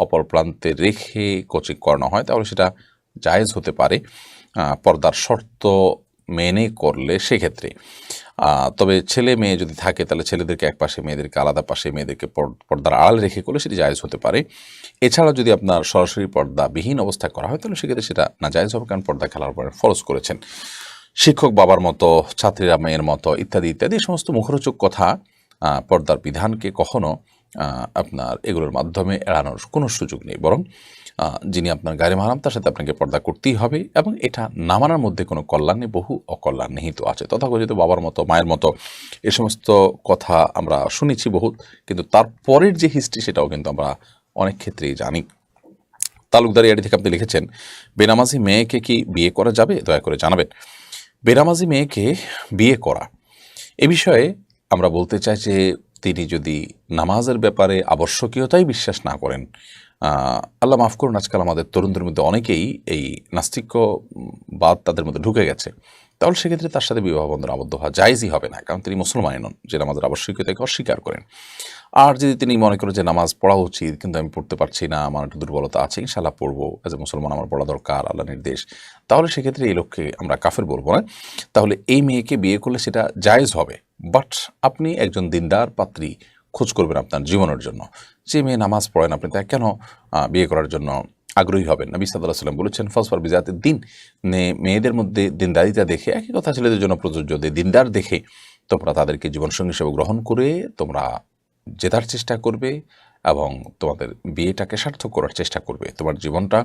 অপর প্রান্তে রেখে কোচিং করানো হয়, তাহলে সেটা জায়েজ হতে পারে পর্দার শর্ত মেনে করলে সেক্ষেত্রে। তবে ছেলে মেয়ে যদি থাকে, তাহলে ছেলেদেরকে এক পাশে, মেয়েদেরকে আলাদা পাশে, মেয়েদেরকে পর্দার আড়াল রেখে করলে সেটি জায়েজ হতে পারে। এছাড়া যদি আপনার সরাসরি পর্দাবিহীন অবস্থায় করা হয়, তাহলে সেক্ষেত্রে সেটা না জায়েজ হবে, কারণ পর্দা খেলার পরে ফরজ করেছেন। শিক্ষক বাবার মতো, ছাত্রীরা মেয়ের মতো, ইত্যাদি ইত্যাদি সমস্ত মুখরোচক কথা পর্দার বিধানকে কখনো আপনার এগুলোর মাধ্যমে এড়ানোর কোনো সুযোগ নেই। বরং যিনি আপনার গায়ে মাহারাম, তার সাথে আপনাকে পর্দা করতেই হবে, এবং এটা না মানার মধ্যে কোনো কল্যাণ নেই, বহু অকল্যাণ নিহিত আছে। তথাকথিত বাবার মতো, মায়ের মতো, এ সমস্ত কথা আমরা শুনেছি বহুত, কিন্তু তারপরের যে হিস্ট্রি সেটাও কিন্তু আমরা অনেক ক্ষেত্রেই জানি। তালুকদারি আড়ি থেকে আপনি লিখেছেন, বেনামাজি মেয়েকে কি বিয়ে করা যাবে? দয়া করে জানাবেন। বেনামাজি মেয়েকে বিয়ে করা, এ বিষয়ে আমরা বলতে চাই যে তিনি যদি নামাজের ব্যাপারে আবশ্যকীয়তাই বিশ্বাস না করেন, আল্লাহ মাফ করুন, আজকাল আমাদের তরুণদের মধ্যে অনেকেই এই নাস্তিক্যবাদ তাদের মধ্যে ঢুকে গেছে, তাহলে সেক্ষেত্রে তার সাথে বিবাহ বন্ধনে আবদ্ধ হওয়া জায়েজই হবে না, কারণ তিনি মুসলমানই নন যে নামাজের আবশ্যকীয়তাকে অস্বীকার করেন। আর যদি তিনি মনে করেন যে নামাজ পড়া উচিত কিন্তু আমি পড়তে পারছি না, আমার একটু দুর্বলতা আছে, ইনশাআল্লাহ পড়বো, এজ এ মুসলমান আমার পড়া দরকার, আল্লাহ নির্দেশ, তাহলে সেক্ষেত্রে এই লোককে আমরা কাফের বলবো না। তাহলে এই মেয়েকে বিয়ে করলে সেটা জায়েজ হবে, বাট আপনি একজন দিনদার পাত্রী খোঁজ করবেন আপনার জীবনের জন্য। যে মেয়ে নামাজ পড়েন, আপনি তাকে কেন বিয়ে করার জন্য আগ্রহী হবেন? নবী সাল্লাল্লাহু আলাইহি ওয়াসাল্লাম বলেছেন, ফাসফার বিজাতিদ দিন, মেয়েদের মধ্যে দিনদারিতা দেখে, একই কথা ছেলেদের জন্য প্রযোজ্য, দিনদার দেখে তোমরা তাদেরকে জীবনসঙ্গী হিসেবে গ্রহণ করে তোমরা জেতার চেষ্টা করবে এবং তোমাদের বিয়েটাকে সার্থক করার চেষ্টা করবে। তোমার জীবনটা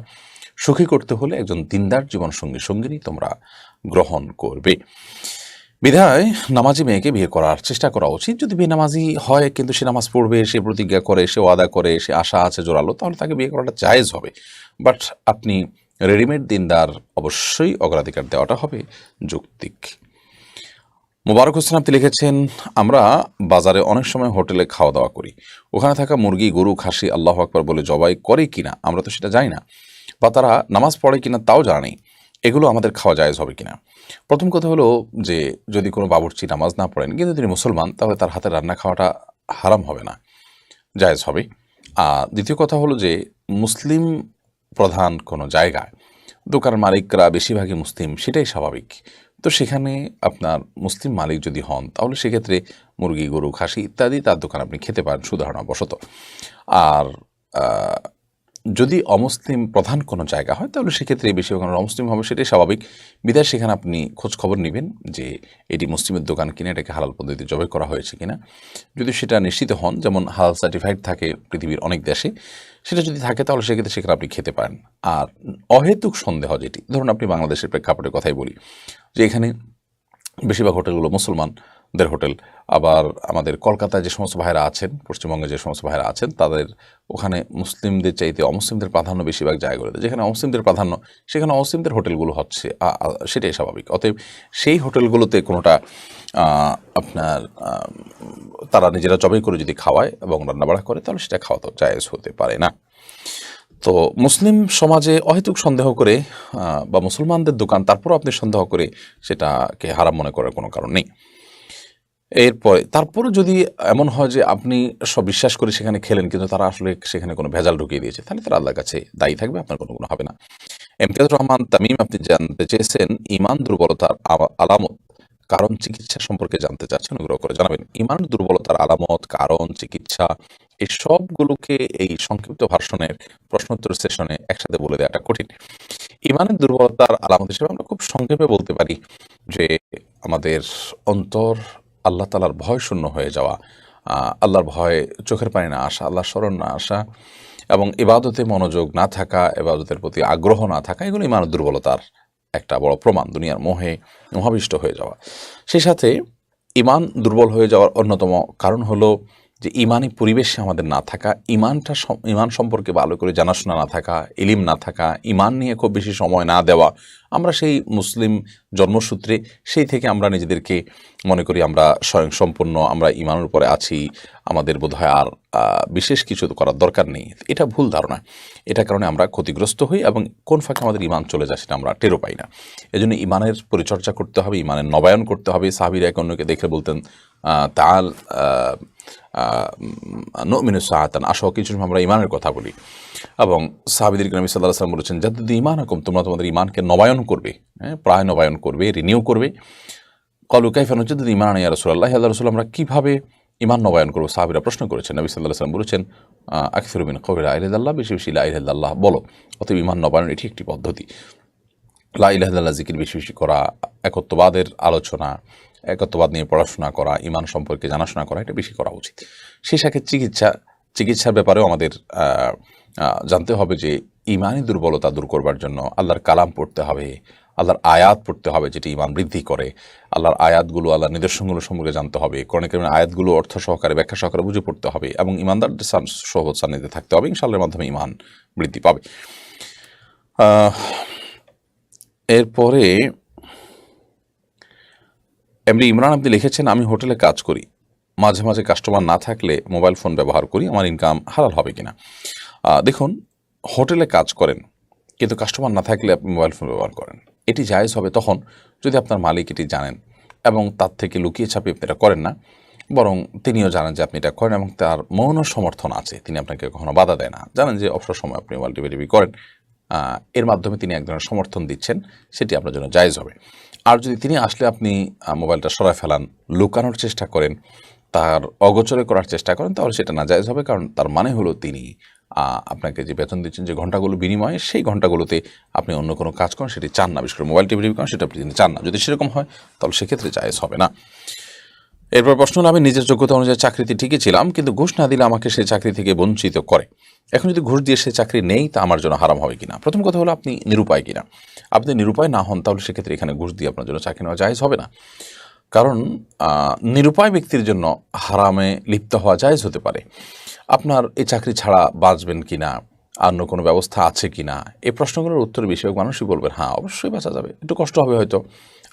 সুখী করতে হলে একজন দিনদার সঙ্গিনী তোমরা গ্রহণ করবে। বিধায় নামাজি মেয়েকে বিয়ে করার চেষ্টা করা উচিত। যদি বেনামাজি হয় কিন্তু সে নামাজ পড়বে, সে প্রতিজ্ঞা করে, সে ওয়াদা করে, সে আশা আছে জোরালো, তাহলে তাকে বিয়ে করাটা জায়েজ হবে। বাট আপনি রেডিমেড দিনদার অবশ্যই অগ্রাধিকার দেওয়াটা হবে যৌক্তিক। মোবারক হোসেন আপনি লিখেছেন, আমরা বাজারে অনেক সময় হোটেলে খাওয়া দাওয়া করি, ওখানে থাকা মুরগি, গরু, খাসি আল্লাহু আকবার বলে জবাই করে কিনা আমরা তো সেটা জানি না, বা তারা নামাজ পড়ে কিনা তাও জানা নেই, এগুলো আমাদের খাওয়া জায়েজ হবে কিনা? প্রথম কথা হলো যে যদি কোনো বাবুর্চি নামাজ না পড়েন কিন্তু তিনি মুসলমান, তাহলে তার হাতে রান্না খাওয়াটা হারাম হবে না, জায়েজ হবে। আর দ্বিতীয় কথা হলো যে মুসলিম প্রধান কোনো জায়গায় দোকান মালিকরা বেশিরভাগই মুসলিম, সেটাই স্বাভাবিক। তো সেখানে আপনার মুসলিম মালিক যদি হন, তাহলে সেক্ষেত্রে মুরগি, গরু, খাসি ইত্যাদি তার দোকান আপনি খেতে পারেন সুধারণাবশত। আর যদি অমুসলিম প্রধান কোনো জায়গা হয়, তাহলে সেক্ষেত্রে বেশিরভাগ অমুসলিম হবে, সেটাই স্বাভাবিক। বিধায় সেখানে আপনি খোঁজ খবর নেবেন যে এটি মুসলিমের দোকান কিনা, এটাকে হালাল পদ্ধতিতে জবাই করা হয়েছে কিনা। যদি সেটা নিশ্চিত হন, যেমন হালাল সার্টিফাইড থাকে পৃথিবীর অনেক দেশে, সেটা যদি থাকে তাহলে সেক্ষেত্রে সেখানে আপনি খেতে পারেন। আর অহেতুক সন্দেহ যেটি, ধরুন আপনি বাংলাদেশের প্রেক্ষাপটের কথাই বলি, যে এখানে বেশিরভাগ হোটেলগুলো মুসলমানদের হোটেল, আবার আমাদের কলকাতায় যে সমস্ত ভাইরা আছেন, পশ্চিমবঙ্গে যে সমস্ত ভাইরা আছেন, তাদের ওখানে মুসলিমদের চাইতে অমুসলিমদের প্রাধান্য বেশিরভাগ জায়গাগুলোতে। যেখানে অমুসলিমদের প্রাধান্য, সেখানে অমুসলিমদের হোটেলগুলো হচ্ছে, সেটাই স্বাভাবিক। অতএব সেই হোটেলগুলোতে কোনোটা আপনার তারা নিজেরা জবাই করে যদি খাওয়ায় এবং রান্নাবাড়া করে, তাহলে সেটা খাওয়া তো জায়েজ হতে পারে না। তো মুসলিম সমাজে অহেতুক সন্দেহ করে বা মুসলমানদের দোকান তারপরও আপনি সন্দেহ করে সেটাকে হারাম মনে করার কোনো কারণ নেই। তারপরে যদি এমন হয় যে আপনি সব বিশ্বাস করে সেখানে খেলেন, কিন্তু তারা আসলে সেখানে কোনো ভেজাল ঢুকিয়ে দিয়েছে, তাহলে তারা আল্লাহর কাছে দায়ী থাকবে, আপনার কোনো গুনাহ হবে না। ইমতিয়াজুর রহমান তামিম আপনি জানতে চেয়েছেন, ঈমান দুর্বলতার আলামত, কারণ, চিকিৎসা সম্পর্কে জানতে চাচ্ছেন, অনুগ্রহ করে জানাবেন। ঈমান দুর্বলতার আলামত, কারণ, চিকিৎসা, এই সবগুলোকে এই সংক্ষিপ্ত ভার্সনের প্রশ্নোত্তর সেশনে একসাথে বলে দেওয়াটা কঠিন। ঈমানের দুর্বলতার আলামত হিসেবে আমরা খুব সংক্ষেপে বলতে পারি যে আমাদের অন্তর আল্লাহ তাআলার ভয় শূন্য হয়ে যাওয়া, আল্লাহর ভয়, চোখের পানি না আসা, আল্লাহর স্মরণ না আসা, এবং ইবাদতে মনোযোগ না থাকা, ইবাদতের প্রতি আগ্রহ না থাকা, এগুলো ঈমানের দুর্বলতার একটা বড় প্রমাণ। দুনিয়ার মোহে মোহাবিষ্ট হয়ে যাওয়া। সেই সাথে ঈমান দুর্বল হয়ে যাওয়ার অন্যতম কারণ হলো যে ইমানি পরিবেশে আমাদের না থাকা, ইমান সম্পর্কে ভালো করে জানাশোনা না থাকা, ইলিম না থাকা, ইমান নিয়ে খুব বেশি সময় না দেওয়া, আমরা সেই মুসলিম জন্মসূত্রে সেই থেকে আমরা নিজেদেরকে মনে করি আমরা স্বয়ংসম্পূর্ণ, আমরা ইমানের উপরে আছি, আমাদের বোধহয় আর বিশেষ কিছু করার দরকার নেই। এটা ভুল ধারণা। এটার কারণে আমরা ক্ষতিগ্রস্ত হই এবং কোন ফাঁকে আমাদের ইমান চলে যায় সেটা আমরা টেরও পাই না। এজন্য ইমানের পরিচর্যা করতে হবে, ইমানের নবায়ন করতে হবে। সাহাবীরা এক অন্যকে দেখে বলতেন তাআল নুমিনু সাআতান, আসো কিছু সময় আমরা ইমানের কথা বলি। এবং সাহাবীদেরকে নবী সাল্লাল্লাহু আলাইহি ওয়াসাল্লাম বলেছেন জাদ্দিদু ঈমানাকুম, তোমরা তোমাদের ইমানকে নবায়ন করবে, প্রায় নবায়ন করবে, রিনিউ করবে। ক্বালু কাইফা নুজাদ্দিদু ঈমানানা ইয়া রাসূলুল্লাহ, ইয়া রাসূলুল্লাহ আমরা কিভাবে ইমান নবায়ন করব? সাহাবীরা প্রশ্ন করেছেন। নবী সাল্লাল্লাহু আলাইহি ওয়াসাল্লাম বলেছেন আকসিরু মিন কওলি লা ইলাহা ইল্লাল্লাহ, বেশি বেশি লা ইলাহা ইল্লাল্লাহ বলো। অতএব ইমান নবায়নের এটি একটি পদ্ধতি। লা ইলাহা ইল্লাল্লাহ জিকির বেশি বেশি করা, একত্ববাদের আলোচনা, একত্ববাদ নিয়ে পড়াশোনা করা, ইমান সম্পর্কে জানাশোনা করা, এটা বেশি করা উচিত। সেই সাথে চিকিৎসার ব্যাপারেও আমাদের জানতে হবে যে ইমানি দুর্বলতা দূর করবার জন্য আল্লাহর কালাম পড়তে হবে, আল্লাহর আয়াত পড়তে হবে যেটি ইমান বৃদ্ধি করে, আল্লাহর আয়াতগুলো, আল্লাহর নিদর্শনগুলো সম্পর্কে জানতে হবে, কোরআন কারীমের আয়াতগুলো অর্থ সহকারে, ব্যাখ্যা সহকারে বুঝে পড়তে হবে এবং ইমানদারদের সহবত সান্নিধ্যে থাকতে হবে। ইনশাআল্লাহর মাধ্যমে ইমান বৃদ্ধি পাবে। এরপরে এমডি ইমরান আপনি লিখেছেন, আমি হোটেলে কাজ করি, মাঝে মাঝে কাস্টমার না থাকলে মোবাইল ফোন ব্যবহার করি, আমার ইনকাম হালাল হবে কিনা? দেখুন, হোটেলে কাজ করেন কিন্তু কাস্টমার না থাকলে আপনি মোবাইল ফোন ব্যবহার করেন, এটি জায়েজ হবে তখন যদি আপনার মালিক এটি জানেন এবং তার থেকে লুকিয়ে ছাপিয়ে আপনি এটা করেন না, বরং তিনিও জানেন যে আপনি এটা করেন এবং তার মৌন সমর্থন আছে, তিনি আপনাকে কখনো বাধা দেয় না, জানেন যে অবসর সময় আপনি মোবাইল টিভি করেন, এর মাধ্যমে তিনি এক ধরনের সমর্থন দিচ্ছেন, সেটি আপনার জন্য জায়েজ হবে। আর যদি তিনি আসলে আপনি মোবাইলটা সরায় ফেলান, লুকানোর চেষ্টা করেন, তার অগোচরে করার চেষ্টা করেন, তাহলে সেটা নাজায়েজ হবে। কারণ তার মানে হলো তিনি আপনাকে যে বেতন দিচ্ছেন, যে ঘন্টাগুলো বিনিময়ে, সেই ঘন্টাগুলোতে আপনি অন্য কোনো কাজ করেন সেটি চান না, বিশেষ করে মোবাইল টিভি করেন সেটা আপনি চান না। যদি সেরকম হয় তাহলে সেক্ষেত্রে জায়েজ হবে না। এরপর প্রশ্ন হলো, আমি নিজের যোগ্যতা অনুযায়ী চাকরিতে ঠিকই ছিলাম কিন্তু ঘুষ না দিলে আমাকে সেই চাকরি থেকে বঞ্চিত করে, এখন যদি ঘুষ দিয়ে সে চাকরি নেই তা আমার জন্য হারাম হবে কিনা? প্রথম কথা হলো আপনি নিরুপায় কিনা। আপনি নিরুপায় না হন তাহলে সেক্ষেত্রে এখানে ঘুষ দিয়ে আপনার জন্য চাকরি নেওয়া জায়েজ হবে না। কারণ নিরুপায় ব্যক্তির জন্য হারামে লিপ্ত হওয়া জায়েজ হতে পারে। আপনার এই চাকরি ছাড়া বাঁচবেন কিনা, অন্য কোনো ব্যবস্থা আছে কিনা, এই প্রশ্নগুলোর উত্তর বেশিরভাগ মানুষই বলবেন হ্যাঁ অবশ্যই বাঁচা যাবে, একটু কষ্ট হবে হয়তো,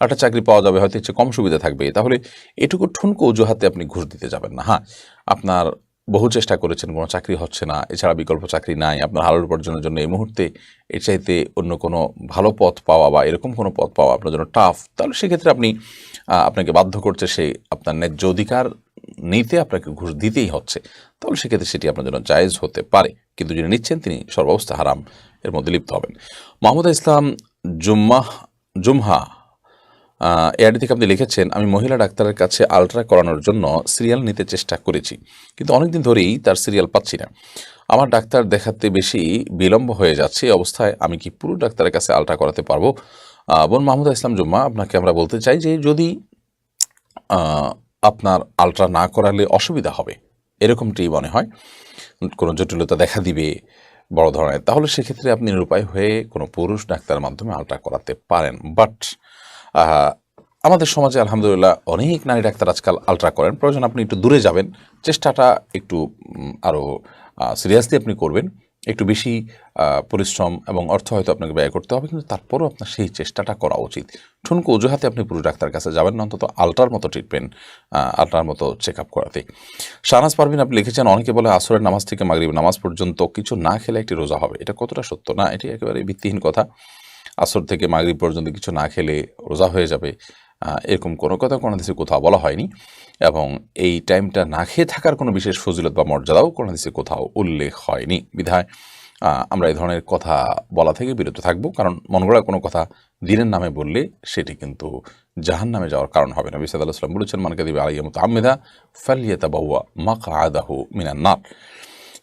একটা চাকরি পাওয়া যাবে হয়তো, একটু কম সুবিধা থাকবে, তাহলে এটুকু ঠুনকো অজুহাতে আপনি ঘুষ দিতে যাবেন না। হ্যাঁ, আপনার বহু চেষ্টা করেছেন, কোনো চাকরি হচ্ছে না, এছাড়া বিকল্প চাকরি নাই, আপনার হালাল উপার্জনের জন্য এই মুহূর্তে এর চাইতে অন্য কোনো ভালো পথ পাওয়া বা এরকম কোনো পথ পাওয়া আপনার জন্য টাফ, তাহলে সেক্ষেত্রে আপনাকে বাধ্য করছে সে আপনার ন্যায্য অধিকার নিতে আপনাকে ঘুষ দিতেই হচ্ছে, তাহলে সেক্ষেত্রে সেটি আপনার জন্য জায়েজ হতে পারে। কিন্তু যিনি নিচ্ছেন তিনি সর্বাবস্থা হারাম এর মধ্যে লিপ্ত হবেন। মাহমুদা ইসলাম জুমহা এআরডি থেকে আপনি লিখেছেন, আমি মহিলা ডাক্তারের কাছে আলট্রা করানোর জন্য সিরিয়াল নিতে চেষ্টা করেছি কিন্তু অনেকদিন ধরেই তার সিরিয়াল পাচ্ছি না, আমার ডাক্তার দেখাতে বেশি বিলম্ব হয়ে যাচ্ছে, এই অবস্থায় আমি কি পুরো ডাক্তারের কাছে আলট্রা করাতে পারবো? বোন মাহমুদা ইসলাম জুম্মা, আপনাকে আমরা বলতে চাই যে যদি আপনার আলট্রা না করালে অসুবিধা হবে এরকমটি মনে হয়, কোনো জটিলতা দেখা দিবে বড় ধরনের, তাহলে সেক্ষেত্রে আপনি নিরুপায় হয়ে কোনো পুরুষ ডাক্তারের মাধ্যমে আলট্রা করাতে পারেন। বাট আমাদের সমাজে আলহামদুলিল্লাহ অনেক নারী ডাক্তার আজকাল আলট্রা করেন, প্রয়োজন আপনি একটু দূরে যাবেন, চেষ্টাটা একটু আরও সিরিয়াসলি আপনি করবেন, একটু বেশি পরিশ্রম এবং অর্থ হয়তো আপনাকে ব্যয় করতে হবে, কিন্তু তারপরও আপনার সেই চেষ্টাটা করা উচিত। ঠুনকো অজুহাতে আপনি পুরো ডাক্তার কাছে যাবেন না, অন্তত আলট্রার মতো ট্রিটমেন্ট, আলট্রার মতো চেক আপ করাতে। শাহনাজ পারভিন আপনি লিখেছেন, অনেকে বলে আসরের নামাজ থেকে মাগরিব নামাজ পর্যন্ত কিছু না খেলে একটি রোজা হবে, এটা কতটা সত্য? না, এটি একেবারে ভিত্তিহীন কথা। আসর থেকে মাগরিব পর্যন্ত কিছু না খেলে রোজা হয়ে যাবে, এরকম কোনো কথা কোনো হাদিসে কোথাও বলা হয়নি, এবং এই টাইমটা না খেয়ে থাকার কোনো বিশেষ ফজিলত বা মর্যাদাও কোনো হাদিসে কোথাও উল্লেখ হয়নি। বিধায় আমরা এই ধরনের কথা বলা থেকে বিরত থাকব, কারণ মন গড়া কোনো কথা দিনের নামে বললে সেটি কিন্তু জাহান নামে যাওয়ার কারণ হবে। নবী সাল্লাল্লাহু আলাইহি ওয়াসাল্লাম বলেছেন, মান কাযিবা আলাইয়া মুতাআম্মিদা ফালইয়াতাবাওয়া মাকআদাহু মিনান নার,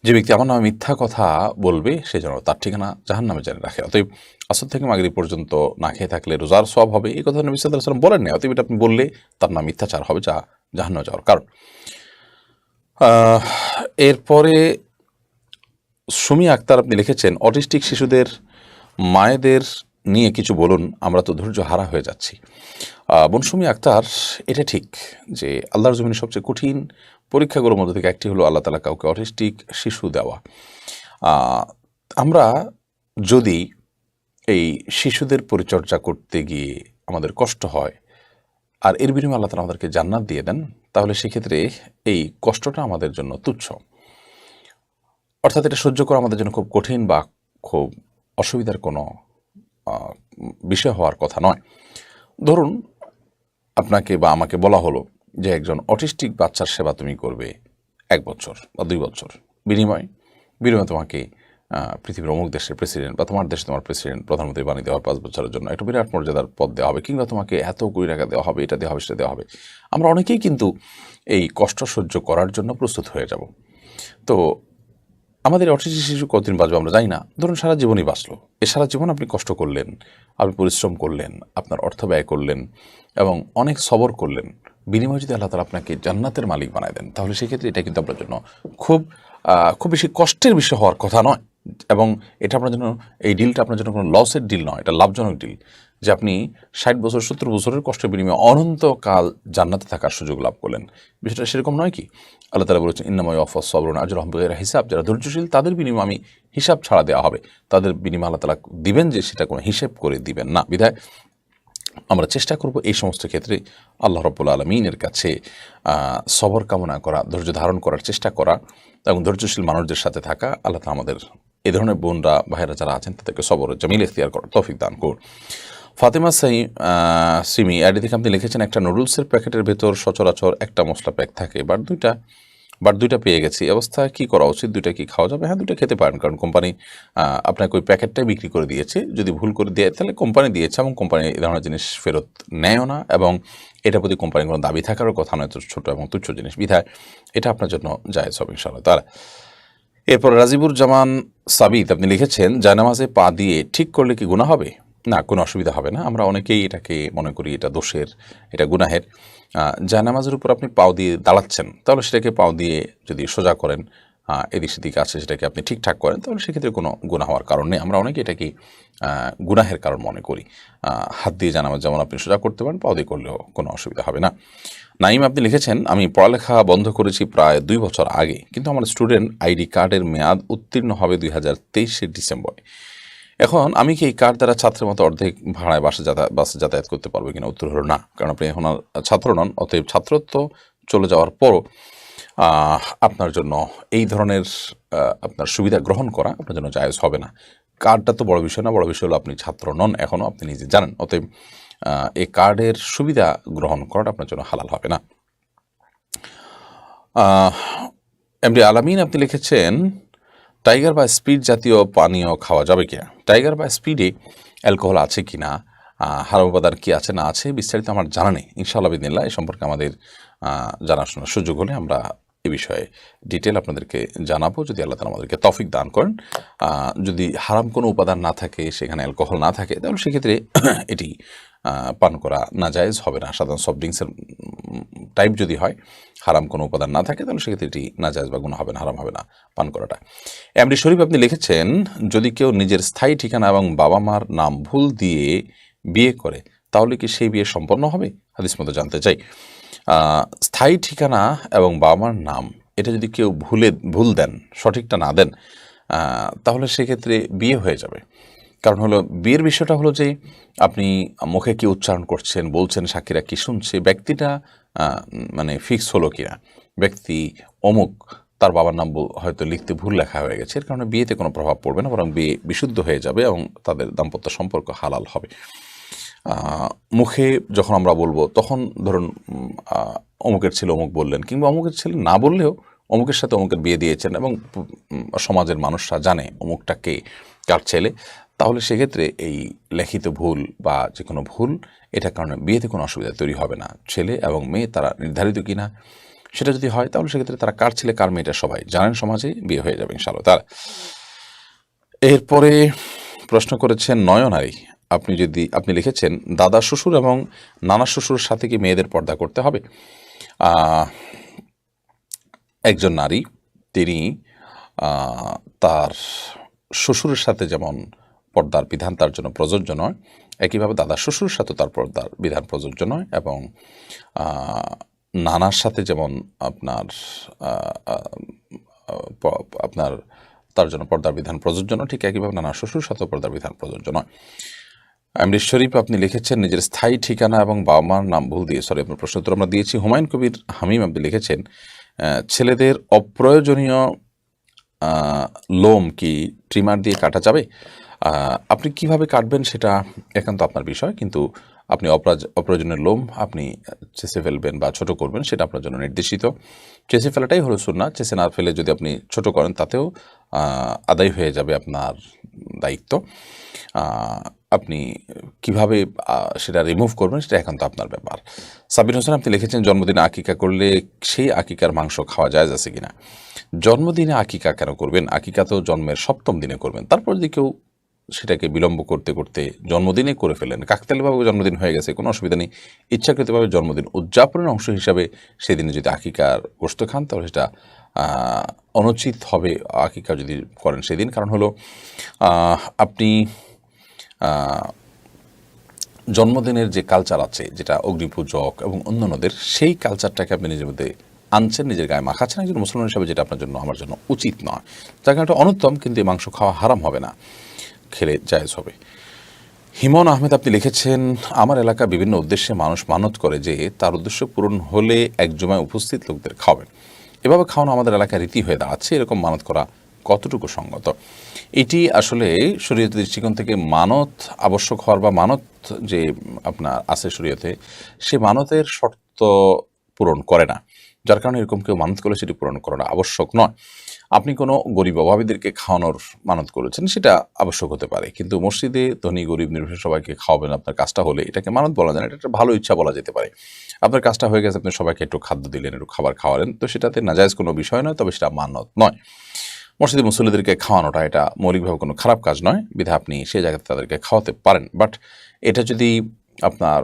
যে ব্যক্তি আমার নামে মিথ্যা কথা বলবে সে যেন তার ঠিকানা জাহান্নামে জেনে রাখে। অতএব আসর থেকে মাগরিব পর্যন্ত না খেয়ে থাকলে রোজার সওয়াব হবে, এই কথা নবী সাল্লাল্লাহু আলাইহি ওয়াসাল্লাম বলেন না। অতএব এটা আপনি বললে তার নাম মিথ্যাচার হবে, যা জাহান্নামে যাওয়ার কারণ। এরপরে সুমি আক্তার আপনি লিখেছেন, অটিস্টিক শিশুদের মায়েদের নিয়ে কিছু বলুন, আমরা তো ধৈর্য হারা হয়ে যাচ্ছি। বনসুমি আক্তার, এটা ঠিক যে আল্লাহর জমিনে সবচেয়ে কঠিন পরীক্ষাগুলোর মধ্যে থেকে একটি হলো আল্লাহ তাআলা কাউকে অটিস্টিক শিশু দেওয়া। আমরা যদি এই শিশুদের পরিচর্যা করতে গিয়ে আমাদের কষ্ট হয় আর এর বিনিময়ে আল্লাহ তাআলা আমাদেরকে জান্নাত দিয়ে দেন, তাহলে সেক্ষেত্রে এই কষ্টটা আমাদের জন্য তুচ্ছ। অর্থাৎ এটা সহ্য করা আমাদের জন্য খুব কঠিন বা খুব অসুবিধার কোনো বিষয় হওয়ার কথা নয়। ধরুন আপনাকে বা আমাকে বলা হলো যে একজন অটিস্টিক বাচ্চার সেবা তুমি করবে 1 বছর বা 2 বছর, বিনিময়ে তোমাকে পৃথিবীর অমুক দেশের প্রেসিডেন্ট বা তোমার দেশে তোমার প্রেসিডেন্ট প্রধানমন্ত্রী বানিয়ে দেওয়া 5 বছরের জন্য একটা বিরাট মর্যাদার পদ দেওয়া হবে, কিংবা তোমাকে এত কোটি টাকা দেওয়া হবে, এটা দেওয়া হবে, সেটা দেওয়া হবে। আমরা অনেকেই কিন্তু এই কষ্ট সহ্য করার জন্য প্রস্তুত হয়ে যাব। তো আমাদের অটিস্টিক শিশু কতদিন বাঁচবে আমরা জানি না। ধরুন সারা জীবনই বাঁচলো, এ সারা জীবন আপনি কষ্ট করলেন, আপনি পরিশ্রম করলেন, আপনার অর্থ ব্যয় করলেন এবং অনেক সবর করলেন, বিনিময়ে যদি আল্লাহ তাআলা আপনাকে জান্নাতের মালিক বানায় দেন, তাহলে সেক্ষেত্রে এটা কিন্তু আপনার জন্য খুব বেশি কষ্টের বিষয় হওয়ার কথা নয়। এবং এটা আপনার জন্য, এই ডিলটা আপনার জন্য কোনো লসের ডিল নয়, এটা লাভজনক ডিল, যে আপনি 60 বছর 70 বছরের কষ্টের বিনিময়ে অনন্তকাল জান্নাতে থাকার সুযোগ লাভ করলেন। বিষয়টা সেরকম নয় কি? আল্লাহ তাআলা বলেছেন, ইন্নামা ইউওয়াফাস সাবরুনা আজরাহুম বিগাইরি হিসাব। যারা ধৈর্যশীল তাদের বিনিময়ে আমি হিসাব ছাড়া দেওয়া হবে। তাদের বিনিময়ে আল্লাহ তাআলা দিবেন যে সেটা কোনো হিসেব করে দিবেন না। বিধায় আমরা চেষ্টা করব এই সমস্ত ক্ষেত্রে আল্লাহ রাব্বুল আলামিনের কাছে সবর কামনা করা, ধৈর্য ধারণ করার চেষ্টা করা এবং ধৈর্যশীল মানুষদের সাথে থাকা। আল্লাহ তাআলা আমাদের এ ধরনের বোনরা ভাইয়েরা যারা আছেন তাদেরকে সবর জামিল ইখতিয়ার করার তৌফিক দান করুন। ফাতেমা সিমি আইডি থেকে আপনি লিখেছেন, একটা নুডলসের প্যাকেটের ভেতর সচরাচর একটা মশলা প্যাক থাকে, বাট দুইটা পেয়ে গেছি, অবস্থায় কি করা উচিত? দুইটা কি খাওয়া যাবে? হ্যাঁ, দুইটা খেতে পারেন, কারণ কোম্পানি আপনাকে ওই প্যাকেটটাই বিক্রি করে দিয়েছে। যদি ভুল করে দেয় তাহলে কোম্পানি দিয়েছে এবং কোম্পানি এই ধরনের জিনিস ফেরত নেয়ও না, এবং এটার প্রতি কোম্পানির কোনো দাবি থাকারও কথা নয়, তো ছোটো এবং তুচ্ছ জিনিস, বিধায় এটা আপনার জন্য জায়েজ হবে ইনশাআল্লাহ তাআলা। এরপর রাজিবুর জামান সাবিত আপনি লিখেছেন, জায়নামাজে পা দিয়ে ঠিক করলে কি গুনাহ হবে? না, কোনো অসুবিধা হবে না। আমরা অনেকেই এটাকে মনে করি এটা দোষের, এটা গুনাহের। জায়নামাজের উপর আপনি পাও দিয়ে দাঁড়াচ্ছেন, তাহলে সেটাকে পাও দিয়ে যদি সোজা করেন, এদিক সেদিক আছে সেটাকে আপনি ঠিকঠাক করেন, তাহলে সেক্ষেত্রে কোনো গুনাহ হওয়ার কারণ নেই। আমরা অনেকে এটাকে গুনাহের কারণ মনে করি। হাত দিয়ে জায়নামাজ যেমন আপনি সোজা করতে পারেন, পাও দিয়ে করলেও কোনো অসুবিধা হবে না। নাইম আপনি লিখেছেন, আমি পড়ালেখা বন্ধ করেছি প্রায় 2 বছর আগে, কিন্তু আমার স্টুডেন্ট আইডি কার্ডের মেয়াদ উত্তীর্ণ হবে 2023 ডিসেম্বরে। এখন আমি কি এই কার্ড দ্বারা ছাত্রের মতো অর্ধেক ভাড়ায় বাসে যাতায়াত করতে পারবো কিনা? উত্তর হলো না, কারণ আপনি এখন আর ছাত্র নন। অতএব ছাত্রত্ব চলে যাওয়ার পরও আপনার জন্য এই ধরনের আপনার সুবিধা গ্রহণ করা আপনার জন্য জায়েজ হবে না। কার্ডটা তো বড় বিষয় না, বড় বিষয় হলো আপনি ছাত্র নন এখনও, আপনি নিজে জানেন। অতএব এই কার্ডের সুবিধা গ্রহণ করাটা আপনার জন্য হালাল হবে না। এমডি আলামিন আপনি লিখেছেন, টাইগার বা স্পিড জাতীয় পানীয় খাওয়া যাবে কিনা? টাইগার বা স্পিডে অ্যালকোহল আছে কিনা, হারাম উপাদান কি আছে না আছে, বিস্তারিত আমার জানা নেই। ইনশাআল্লাহ বিদিনিল্লাহ এই সম্পর্কে আমাদের জানাশোনার সুযোগ হলে আমরা এ বিষয়ে ডিটেল আপনাদেরকে জানাবো, যদি আল্লাহ তাআলা আমাদেরকে তৌফিক দান করেন। যদি হারাম কোনো উপাদান না থাকে, সেখানে অ্যালকোহল না থাকে, তাহলে সেক্ষেত্রে এটি পান করা নাজায়েজ হবে না। সাধারণ সফট ড্রিঙ্কসের টাইপ যদি হয়, হারাম কোনো উপাদান না থাকে, তাহলে সেক্ষেত্রে এটি নাজায়েজ বা গুনাহ হবে না, হারাম হবে না পান করাটা। এমডি শরীফ আপনি লিখেছেন, যদি কেউ নিজের স্থায়ী ঠিকানা এবং বাবা মার নাম ভুল দিয়ে বিয়ে করে, তাহলে কি সেই বিয়ে সম্পন্ন হবে? হাদিস মতো জানতে চাই। স্থায়ী ঠিকানা এবং বাবা মার নাম এটা যদি কেউ ভুল দেন, সঠিকটা না দেন, তাহলে সেক্ষেত্রে বিয়ে হয়ে যাবে। কারণ হলো বিয়ের বিষয়টা হলো যে আপনি মুখে কি উচ্চারণ করছেন, বলছেন, সাক্ষীরা কি শুনছে, ব্যক্তিটা মানে ফিক্স হলো কিনা, ব্যক্তি অমুক, তার বাবার নাম হয়তো লিখতে ভুল লেখা হয়ে গেছে, এর কারণে বিয়েতে কোনো প্রভাব পড়বে না, বরং বিয়ে বিশুদ্ধ হয়ে যাবে এবং তাদের দাম্পত্য সম্পর্ক হালাল হবে। মুখে যখন আমরা বলবো, তখন ধরুন অমুকের ছেলে অমুক বললেন, কিংবা অমুকের ছেলে না বললেও অমুকের সাথে অমুকের বিয়ে দিয়েছেন এবং সমাজের মানুষরা জানে অমুকটাকে কার ছেলে, তাহলে সেক্ষেত্রে এই লিখিত ভুল বা যে কোনো ভুল, এটার কারণে বিয়েতে কোনো অসুবিধা তৈরি হবে না। ছেলে এবং মেয়ে তারা নির্ধারিত কিনা সেটা যদি হয়, তাহলে সেক্ষেত্রে তারা কার ছেলে কার মেয়েটা সবাই জানেন, সমাজে বিয়ে হয়ে যাবে ইনশাআল্লাহ তাআলা। এরপরে প্রশ্ন করেছেন নয়নারী, আপনি লিখেছেন, দাদা শ্বশুর এবং নানা শ্বশুরের সাথে কি মেয়েদের পর্দা করতে হবে? একজন নারী তিনি তার শ্বশুরের সাথে যেমন পর্দার বিধান তার জন্য প্রযোজ্য নয়, একইভাবে দাদা শ্বশুর সাথে তার পর্দার বিধান প্রযোজ্য নয়, এবং নানার সাথে যেমন আপনার আপনার তার জন্য পর্দার বিধান প্রযোজ্য নয়, ঠিক একইভাবে নানা শ্বশুর সাথে পর্দার বিধান প্রযোজ্য নয়। আমরিশ শরীফ আপনি লিখেছেন নিজের স্থায়ী ঠিকানা এবং বাবা মার নাম ভুল দিয়ে, আপনার প্রশ্ন উত্তর আমরা দিয়েছি। হুমায়ুন কবির হামিম আপনি লিখেছেন ছেলেদের অপ্রয়োজনীয় লোম কি ট্রিমার দিয়ে কাটা যাবে? আপনি কিভাবে কাটবেন সেটা একান্ত আপনার বিষয়, কিন্তু আপনি অপ্রয়োজনীয় লোম আপনি চেঁচে ফেলবেন বা ছোট করবেন সেটা আপনার জন্য নির্দেশিত। চেঁচে ফেলাটাই হলো সুন্নাহ। চেঁচে না ফেলে যদি আপনি ছোট করেন তাতেও আদায় হয়ে যাবে আপনার দায়িত্ব। আপনি কিভাবে সেটা রিমুভ করবেন সেটা একান্ত আপনার ব্যাপার। সাবির হোসেন আপনি লিখেছেন জন্মদিনে আকিকা করলে সেই আকিকার মাংস খাওয়া জায়েজ আছে কিনা? জন্মদিনে আকিকা কেন করবেন? আকিকা তো জন্মের 7ম দিনে করবেন। তারপর যদি কেউ সেটাকে বিলম্ব করতে করতে জন্মদিনে করে ফেলেন, কাকতালীয়ভাবে জন্মদিন হয়ে গেছে, কোনো অসুবিধা নেই। ইচ্ছাকৃতভাবে জন্মদিন উদযাপনের অংশ হিসাবে সেদিনে যদি আকিকার গোশত খান তাহলে সেটা অনুচিত হবে আকিকা যদি করেন সেদিন। কারণ হলো আপনি জন্মদিনের যে কালচার আছে, যেটা অগ্নিপূজক এবং অন্যান্যদের, সেই কালচারটাকে আপনি নিজের মধ্যে আনছেন, নিজের গায়ে মাখাচ্ছেন একজন মুসলমান হিসাবে, যেটা আপনার জন্য আমার জন্য উচিত নয়। যার কারণে এটা অনুত্তম, কিন্তু এই মাংস খাওয়া হারাম হবে না, খেলে জায়েজ হবে। হিমন আহমেদ আপনি লিখেছেন আমার এলাকা বিভিন্ন উদ্দেশ্যে মানুষ মানত করে যে তার উদ্দেশ্য পূরণ হলে এক জমায় উপস্থিত লোকদের খাওয়াবেন। এভাবে খাওয়ানো আমাদের এলাকায় রীতি হয়ে দাঁড়াচ্ছে। এরকম মানত করা কতটুকু সঙ্গত? এটি আসলে শরীয়তের দৃষ্টিকোণ থেকে মানত আবশ্যক হওয়ার বা মানত যে আপনার আছে শরীয়তে, সে মানতের শর্ত পূরণ করে না, যার কারণে এরকম কেউ মানত করলে সেটি পূরণ করানো আবশ্যক নয়। আপনি কোনো গরিব অভাবীদেরকে খাওয়ানোর মানত করেছেন, সেটা আবশ্যক হতে পারে, কিন্তু মসজিদে ধনী গরিব নির্বিশেষে সবাইকে খাওয়াবেন আপনার কাজটা হলে এটাকে মানত বলা যায় না, এটা একটা ভালো ইচ্ছা বলা যেতে পারে। আপনার কাজটা হয়ে গেছে, আপনি সবাইকে একটু খাদ্য দিলেন, একটু খাবার খাওয়ালেন, তো সেটাতে নাজায়েজ কোনো বিষয় নয়, তবে সেটা মানত নয়। মসজিদে মুসল্লিদেরকে খাওয়ানোটা এটা মৌলিকভাবে কোনো খারাপ কাজ নয়, বিধায় আপনি সেই জায়গাতে তাদেরকে খাওয়াতে পারেন। বাট এটা যদি আপনার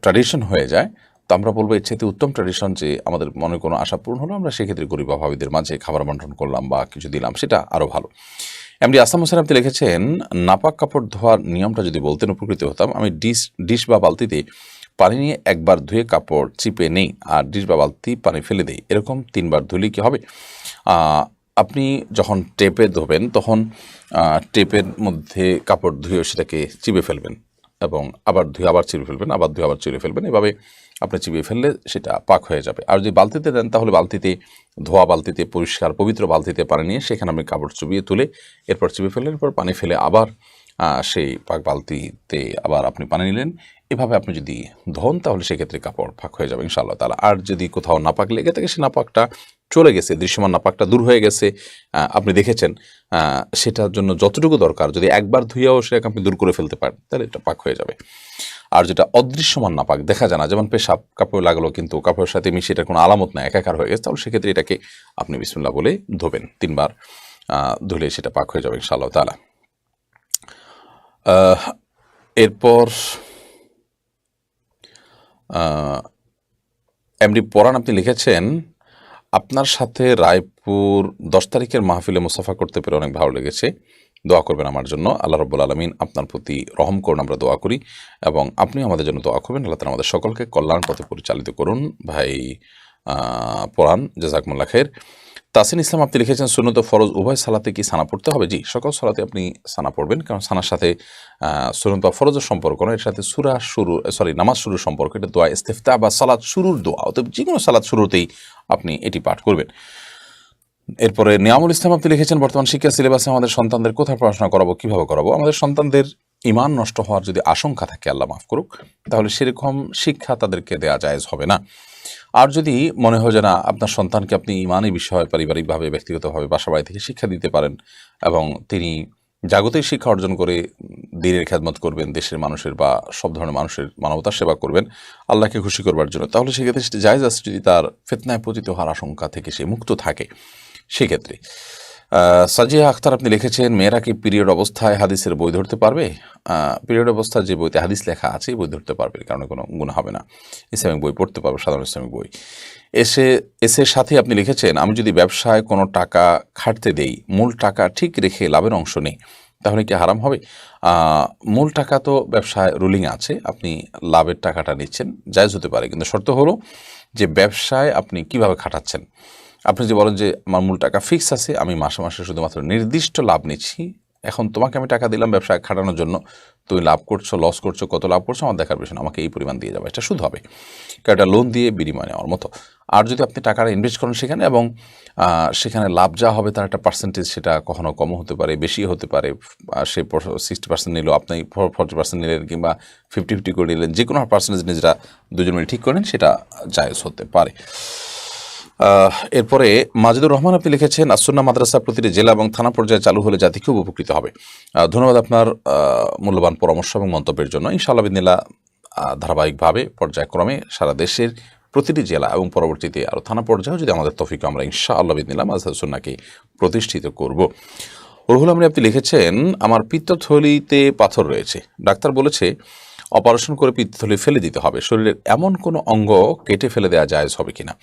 ট্র্যাডিশন হয়ে যায়, তো আমরা বলবো এর চাইতে উত্তম ট্র্যাডিশন যে আমাদের মনে কোনো আশা পূরণ হলো, আমরা সেক্ষেত্রে গরিব অভাবীদের মাঝে খাবার বন্টন করলাম বা কিছু দিলাম, সেটা আরও ভালো। এমডি আসাম হোসেন আপনি লিখেছেন নাপাক কাপড় ধোয়ার নিয়মটা যদি বলতেন উপকৃত হতাম। আমি ডিশ বা বালতিতে পানি নিয়ে একবার ধুয়ে কাপড় চিপে নেই, আর ডিশ বা বালতি পানি ফেলে দেই, এরকম 3বার ধুলেই কি হবে? আপনি যখন টেপে ধোবেন তখন টেপের মধ্যে কাপড় ধুয়ে সেটাকে চিপে ফেলবেন, এবং আবার ধুয়ে আবার চিপে ফেলবেন, আবার ধুয়ে আবার চিপে ফেলবেন, এভাবে আপনি চিবিয়ে ফেললে সেটা পাক হয়ে যাবে। আর যদি বালতিতে দেন তাহলে বালতিতে, ধোয়া বালতিতে, পরিষ্কার পবিত্র বালতিতে পানি নিয়ে সেখানে আপনি কাপড় চুবিয়ে তুলে এরপর চিবিয়ে ফেললেন, এরপর পানি ফেলে আবার সেই পাক বালতিতে আবার আপনি পানি নিলেন। এভাবে আপনি যদি ধোন তাহলে সেক্ষেত্রে কাপড় পাক হয়ে যাবে ইনশাআল্লাহ তাআলা। আর যদি কোথাও নাপাক লেগে থাকে, সে নাপাকটা চলে গেছে, দৃশ্যমান নাপাকটা দূর হয়ে গেছে, আপনি দেখেছেন, সেটার জন্য যতটুকু দরকার যদি একবার ধুয়েও সেটাকে আপনি দূর করে ফেলতে পারেন তাহলে এটা পাক হয়ে যাবে। আর যেটা অদৃশ্যমান নাপাক, দেখা যায় না, যেমন পেশাব কাপড় লাগলো কিন্তু কাপড়ের সাথে মিশে এটার কোনো আলামত নাই, একাকার হয়ে গেছে, তাহলে সেক্ষেত্রে এটাকে আপনি বিসমিল্লাহ বলে ধোবেন, 3বার ধুলে সেটা পাক হয়ে যাবে ইনশাআল্লাহ তাআলা। এরপর এমডি পরাণ আপনি লিখেছেন আপনার সাথে রায়পুর 10 তারিখের মাহফিলে মুসাফা করতে পেরে অনেক ভালো লেগেছে, দোয়া করবেন আমার জন্য। আল্লাহ রাব্বুল আলামিন আপনার প্রতি রহম করুন, আমরা দোয়া করি, এবং আপনি আমাদের জন্য দোয়া করবেন। আল্লাহ তাআলা আমাদের সকলকে কল্যাণ পথে পরিচালিত করুন। ভাই পরাণ, জাযাকুমুল্লাহ খাইর। তাসিন ইসলাম আপনি লিখেছেন সুন্নত ফরজ উভয় সালাতে কি সানা পড়তে হবে? জি, সকল সালাতে আপনি সানা পড়বেন, কারণ সানার সাথে সুন্নত বা ফরজের সম্পর্ক নয়, এর সাথে নামাজ শুরুর সম্পর্ক, এটা দোয়া ইস্তিফতা বা সালাত শুরুর দোয়া, অতএব যে কোনো সালাত শুরুতেই আপনি এটি পাঠ করবেন। এরপরে নিয়ামুল ইসলাম আপনি লিখেছেন বর্তমান শিক্ষা সিলেবাসে আমাদের সন্তানদের কোথায় পড়াশোনা করাবো, কিভাবে করাবো? আমাদের সন্তানদের ঈমান নষ্ট হওয়ার যদি আশঙ্কা থাকে, আল্লাহ মাফ করুক, তাহলে সেরকম শিক্ষা তাদেরকে দেয়া জায়েজ হবে না। আর যদি মনে হয় যে না, আপনার সন্তানকে আপনি ঈমানি বিষয় পারিবারিকভাবে, ব্যক্তিগতভাবে বাসা বাড়ি থেকে শিক্ষা দিতে পারেন, এবং তিনি জাগতিক শিক্ষা অর্জন করে দ্বীনের খেদমত করবেন, দেশের মানুষের বা সব ধরনের মানুষের মানবতার সেবা করবেন আল্লাহকে খুশি করবার জন্য, তাহলে সেক্ষেত্রে সেটা জায়েজ আছে, যদি তার ফিতনায় পতিত হওয়ার আশঙ্কা থেকে সে মুক্ত থাকে সেক্ষেত্রে। সাজিয়া আখতার আপনি লিখেছেন মেয়েরা কি পিরিয়ড অবস্থায় হাদিসের বই ধরতে পারবে? পিরিয়ড অবস্থায় যে বইতে হাদিস লেখা আছে বই ধরতে পারবে, কারণ কোনো গুনাহ হবে না, ইসলামিক বই পড়তে পারবে, সাধারণ ইসলামিক বই। এসের সাথে আপনি লিখেছেন আমি যদি ব্যবসায় কোনো টাকা খাটতে দেই, মূল টাকা ঠিক রেখে লাভের অংশ নেই, তাহলে কি হারাম হবে? মূল টাকা তো ব্যবসায় রুলিং আছে, আপনি লাভের টাকাটা নিচ্ছেন, জায়েজ হতে পারে, কিন্তু শর্ত হলো যে ব্যবসায় আপনি কিভাবে খাটাচ্ছেন। আপনি যে বলেন যে আমার মূল টাকা ফিক্স আছে, আমি মাসে মাসে শুধুমাত্র নির্দিষ্ট লাভ নিচ্ছি, এখন তোমাকে আমি টাকা দিলাম ব্যবসায় খাটানোর জন্য, তুমি লাভ করছো লস করছো কত লাভ করছো আমার দেখার বিষয় না, আমাকে এই পরিমাণ দিয়ে যাবে, এটা শুধু হবে, কারণ এটা লোন দিয়ে বিনিময় নেওয়ার মতো। আর যদি আপনি টাকাটা ইনভেস্ট করেন সেখানে এবং সেখানে লাভ যা হবে তার একটা পার্সেন্টেজ, সেটা কখনো কমও হতে পারে বেশি হতে পারে, সে 60% নিল, আপনি 40% নিলেন, কিংবা 50-50 করে নিলেন, যে কোনো পার্সেন্টেজ নিজেরা দুজন মিলে ঠিক করেন, সেটা জায়েজ হতে পারে। এরপরে মাজিদুর রহমান আপনি লিখেছেন, আসুন্না মাদ্রাসা প্রতিটি জেলা এবং থানা পর্যায়ে চালু হলে জাতি খুব উপকৃত হবে। ধন্যবাদ আপনার মূল্যবান পরামর্শ এবং মন্তব্যের জন্য। ইনশাআল্লাহ বিদিনিল্লাহ ধারাবাহিকভাবে পর্যায়ক্রমে সারা দেশের প্রতিটি জেলা এবং পরবর্তীতে আরও থানা পর্যায়েও যদি আমাদের তৌফিক আমরা ইনশাআল্লাহ বিদিনিল্লাহ মাদ্রাসা সুন্নাহকে প্রতিষ্ঠিত করব। রুহুল আমিন আপনি লিখেছেন, আমার পিত্তথলিতে পাথর রয়েছে, ডাক্তার বলেছে অপারেশন করে পিত্তথলি ফেলে দিতে হবে, শরীরের এমন কোনো অঙ্গ কেটে ফেলে দেওয়া জায়েজ হবে কিনা?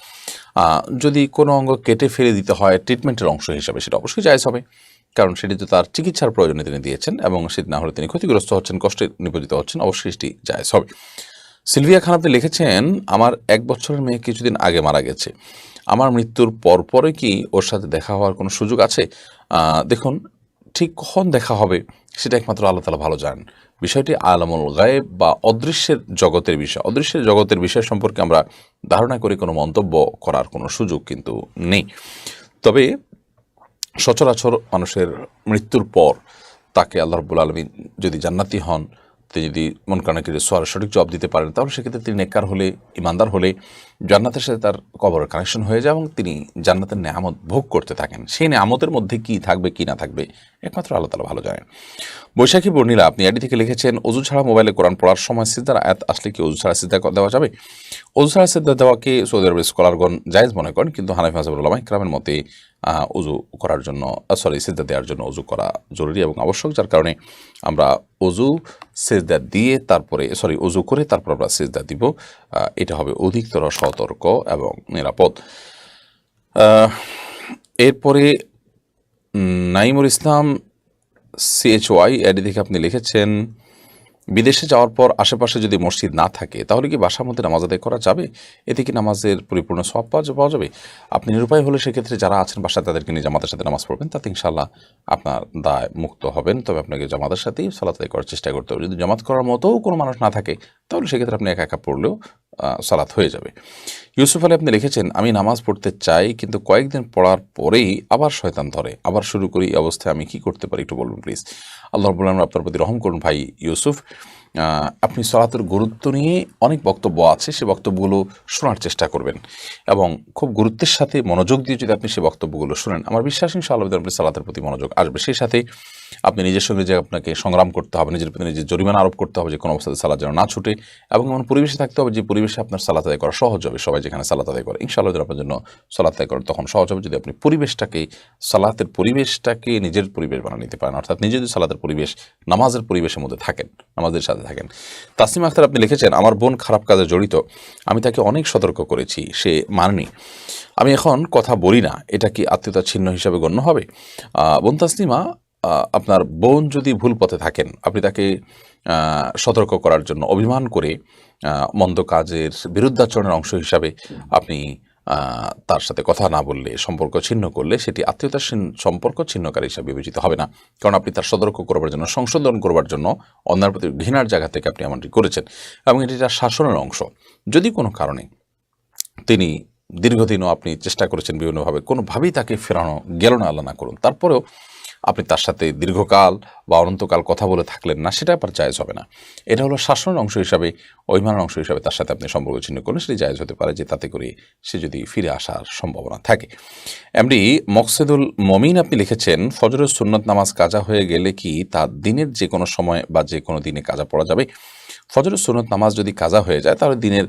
যদি কোনো অঙ্গ কেটে ফেলে দিতে হয় ট্রিটমেন্টের অংশ হিসাবে, সেটা অবশ্যই জায়েজ হবে, কারণ সেটি তো তার চিকিৎসার প্রয়োজনে তিনি দিয়েছেন এবং সেটি না হলে তিনি ক্ষতিগ্রস্ত হচ্ছেন, কষ্টে নিপতিত হচ্ছেন, অবশ্যই সেটি জায়েজ হবে। সিলভিয়া খান আপনি লিখেছেন, আমার 1 বছরের মেয়ে কিছুদিন আগে মারা গেছে, আমার মৃত্যুর পরে কি ওর সাথে দেখা হওয়ার কোনো সুযোগ আছে? দেখুন, ঠিক কখন দেখা হবে সেটা একমাত্র আল্লাহ তাআলা ভালো জানেন। বিষয়টি আলামুল গায়েব বা অদৃশ্যের জগতের বিষয়, অদৃশ্যের জগতের বিষয় সম্পর্কে আমরা ধারণা করে কোনো মন্তব্য করার কোনো সুযোগ কিন্তু নেই। তবে সচরাচর মানুষের মৃত্যুর পর তাকে আল্লাহ রাব্বুল আলামিন যদি জান্নাতি হন, তিনি যদি মন কানা করে সোয়ালের সঠিক জবাব দিতে পারেন, তাহলে সেক্ষেত্রে তিনি নেককার হলে, ইমানদার হলে জান্নাতের সাথে তার কবরের কানেকশন হয়ে যায় এবং তিনি জান্নাতের নেয়ামত ভোগ করতে থাকেন। সেই নেয়ামতের মধ্যে কি থাকবে কি না থাকবে একমাত্র আল্লাহ তাআলা ভালো জানেন। বৈশাখী বর্ণিলা আপনি আইডি থেকে লিখেছেন, অজু ছাড়া মোবাইলে কোরআন পড়ার সময় সিজদার আয়াত আসলে কি অজু ছাড়া সিজদা দেওয়া যাবে? অজু ছাড়া সিজদা দেওয়াকে সৌদি আরবের স্কলারগণ জায়েজ মনে করেন, কিন্তু হানাফি মাযহাবের উলামা ইকরামের মতে অজু করার জন্য সিজদা দেওয়ার জন্য অজু করা জরুরি এবং আবশ্যক, যার কারণে আমরা অজু সিজদা দিয়ে তারপরে অজু করে তারপর আমরা সিজদা দিব, এটা হবে অধিকতর সতর্ক এবং নিরাপদ। এরপরে নাইমুল ইসলাম CHY এডি থেকে আপনি লিখেছেন, বিদেশে যাওয়ার পর আশেপাশে যদি মসজিদ না থাকে তাহলে কি বাসার মধ্যে নামাজ আদায় করা যাবে? এতে কি নামাজের পরিপূর্ণ সওয়াব পাওয়া যাবে? আপনি নিরুপায় হলে সেক্ষেত্রে যারা আছেন বাসায় তাদেরকে নিয়ে জামাতের সাথে নামাজ পড়বেন, তাতে ইনশাআল্লাহ আপনার দায় মুক্ত হবেন। তবে আপনাকে জামাতের সাথেই সালাত আদায় করার চেষ্টা করতে হবে। যদি জামাত করার মতোও কোনো মানুষ না থাকে তাহলে সেক্ষেত্রে আপনি একা একা পড়লেও সালাত হয়ে যাবে। ইউসুফ আলী আপনি লিখেছেন, আমি নামাজ পড়তে চাই কিন্তু কয়েকদিন পড়ার পরেই আবার শয়তান ধরে, আবার শুরু করি, এই অবস্থায় আমি কি করতে পারি একটু বলুন প্লিজ। আল্লাহ রাব্বুল আলামিন আপনার প্রতি রহম করুন ভাই ইউসুফ। আপনি সালাতের গুরুত্ব নিয়ে অনেক বক্তব্য আছে, সে বক্তব্যগুলো শোনার চেষ্টা করবেন এবং খুব গুরুত্বের সাথে মনোযোগ দিয়ে যদি আপনি সে বক্তব্যগুলো শোনেন, আমার বিশ্বাস ইনশাআল্লাহ আপনি সালাতের প্রতি মনোযোগ আসবে। সেই সাথে আপনি নিজের সঙ্গে যে আপনাকে সংগ্রাম করতে হবে, নিজের প্রতি নিজের জরিমানা আরোপ করতে হবে যে কোনো অবস্থাতে সালাত যেন না ছুটে, এবং এমন পরিবেশে থাকতে হবে যে পরিবেশে আপনার সালাত আদায় করা সহজ হবে। সবাই যেখানে সালাত আদায় করে ইনশাআল্লাহ আপনার জন্য সালাত আদায় করেন তখন সহজ হবে যদি আপনি সালাতের পরিবেশটাকে নিজের পরিবেশ বানিয়ে নিতে পারেন, অর্থাৎ নিজে যদি সালাতের পরিবেশ নামাজের পরিবেশের মধ্যে থাকেন, নামাজের সাথে থাকেন। তাসনিম আখতার আপনি লিখেছেন, আমার বোন খারাপ কাজে জড়িত, আমি তাকে অনেক সতর্ক করেছি, সে মানেনি, আমি এখন কথা বলি না, এটা কি আত্মীয়তা ছিন্ন হিসাবে গণ্য হবে? বোন তাসনিমা, আপনার বোন যদি ভুল পথে থাকেন, আপনি তাকে সতর্ক করার জন্য অভিমান করে মন্দ কাজের বিরুদ্ধাচরণের অংশ হিসাবে আপনি তার সাথে কথা না বললে, সম্পর্ক ছিন্ন করলে, সেটি আত্মীয়তার সম্পর্ক ছিন্নকারী হিসাবে বিবেচিত হবে না, কারণ আপনি তার সতর্ক করবার জন্য, সংশোধন করবার জন্য অন্যের প্রতি ঘৃণার জায়গা থেকে আপনি এমনটি করেছেন এবং এটি তার শাসনের অংশ। যদি কোনো কারণে তিনি দীর্ঘদিনও আপনি চেষ্টা করেছেন বিভিন্নভাবে, কোনোভাবেই তাকে ফেরানো গেল না, আল্লাহ না করুন, তারপরেও আপনি তার সাথে দীর্ঘকাল বা অনন্তকাল কথা বলে থাকলেন না, সেটা আবার জায়েজ হবে না। এটা হলো শাসনের অংশ হিসাবে, অভিমানের অংশ হিসাবে তার সাথে আপনি সম্পর্ক ছিন্ন করলেন, সেটি জায়েজ হতে পারে যে তাতে করে সে যদি ফিরে আসার সম্ভাবনা থাকে। এমডি মকসেদুল মমিন আপনি লিখেছেন, ফজরের সুন্নত নামাজ কাজা হয়ে গেলে কি তা দিনের যে কোনো সময় বা যে কোনো দিনে কাজা পড়া যাবে? ফজরের সুন্নত নামাজ যদি কাজা হয়ে যায় তাহলে দিনের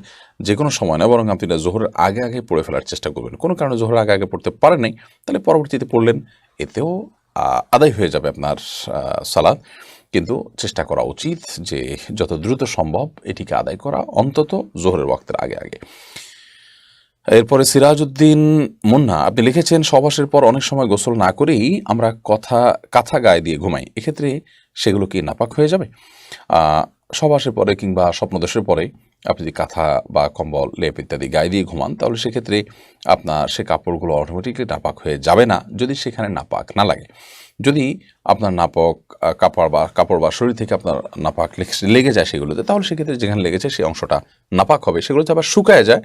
যে কোনো সময় না, বরং আপনি জোহরের আগে আগে পড়ে ফেলার চেষ্টা করবেন। কোনো কারণে জোহরের আগে আগে পড়তে পারেন নাই, তাহলে পরবর্তীতে পড়লেন, এতেও আদায় হয়ে যাবে আপনার সালাত। কিন্তু চেষ্টা করা উচিত যে যত দ্রুত সম্ভব এটিকে আদায় করা, অন্তত জোহরের ওয়াক্তের আগে আগে। এরপরে সিরাজউদ্দিন মুন্না আপনি লিখেছেন, সহবাসের পর অনেক সময় গোসল না করেই আমরা কাঁথা গায়ে দিয়ে ঘুমাই, এক্ষেত্রে সেগুলো কি নাপাক হয়ে যাবে? সহবাসের পরে কিংবা স্বপ্নদোষের পরে আপনি যদি কাঁথা বা কম্বল লেপ ইত্যাদি গায়ে দিয়ে ঘুমান, তাহলে সেক্ষেত্রে আপনার সে কাপড়গুলো অটোমেটিকলি নাপাক হয়ে যাবে না, যদি সেখানে নাপাক না লাগে। যদি আপনার নাপাক কাপড় বা শরীর থেকে আপনার নাপাক লেগে যায় সেগুলোতে, তাহলে সেক্ষেত্রে যেখানে লেগেছে সেই অংশটা নাপাক হবে। সেগুলো যদি আবার শুকায় যায়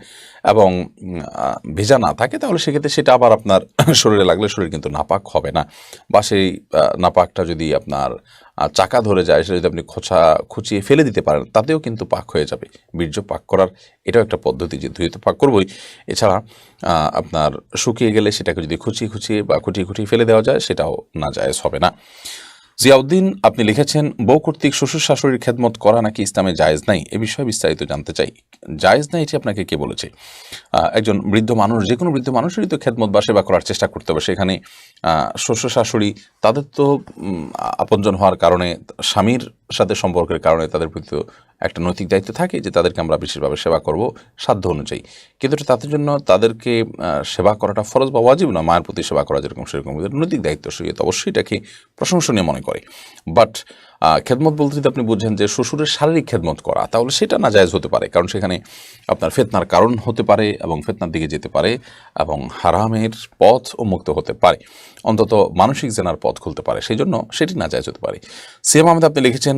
এবং ভেজা না থাকে, তাহলে সেক্ষেত্রে সেটা আবার আপনার শরীরে লাগলে শরীর কিন্তু নাপাক হবে না। বা সেই নাপাকটা যদি আপনার চাকা ধরে যায়, সেটা যদি আপনি খুঁচিয়ে ফেলে দিতে পারেন, তাতেও কিন্তু পাক হয়ে যাবে। বীর্য পাক করার এটাও একটা পদ্ধতি, যে ধুয়ে তো পাক করবই, এছাড়া আপনার শুকিয়ে গেলে সেটাকে যদি খুঁটিয়ে ফেলে দেওয়া যায়, সেটাও নাজায়েজ হবে না। জিয়াউদ্দিন আপনি লিখেছেন, বউ কর্তৃক শ্বশুর শাশুড়ির খেদমত করা নাকি ইসলামে জায়েজ নাই, এ বিষয়ে বিস্তারিত জানতে চাই। জায়েজ নাই এটি আপনাকে কে বলেছে? একজন বৃদ্ধ মানুষ, যে কোনো বৃদ্ধ মানুষেরই তো খেদমত বা সেবা করার চেষ্টা করতে হবে। সেখানে শ্বশুর শাশুড়ি তাদের তো আপনজন হওয়ার কারণে, স্বামীর সাথে সম্পর্কের কারণে তাদের প্রতি তো একটা নৈতিক দায়িত্ব থাকে যে তাদেরকে আমরা বিশেষভাবে সেবা করব সাধ্য অনুযায়ী। কিন্তু তাদের জন্য তাদেরকে সেবা করাটা ফরজ বা ওয়াজিব না। মায়ের প্রতি সেবা করা যেরকম সেরকম নৈতিক দায়িত্ব, শরীয়ত অবশ্যই এটাকে প্রশংসনীয় মনে করে। বাট খেদমত বলতে যদি আপনি বুঝেন যে শ্বশুরের শারীরিক খেদমত করা, তাহলে সেটা নাজায়েজ হতে পারে, কারণ সেখানে আপনার ফিতনার কারণ হতে পারে এবং ফিতনার দিকে যেতে পারে এবং হারামের পথ উন্মুক্ত হতে পারে, অন্তত মানসিক জেনার পথ খুলতে পারে, সেই জন্য সেটি নাজায়েজ হতে পারে। সিএম আহমেদ আপনি লিখেছেন,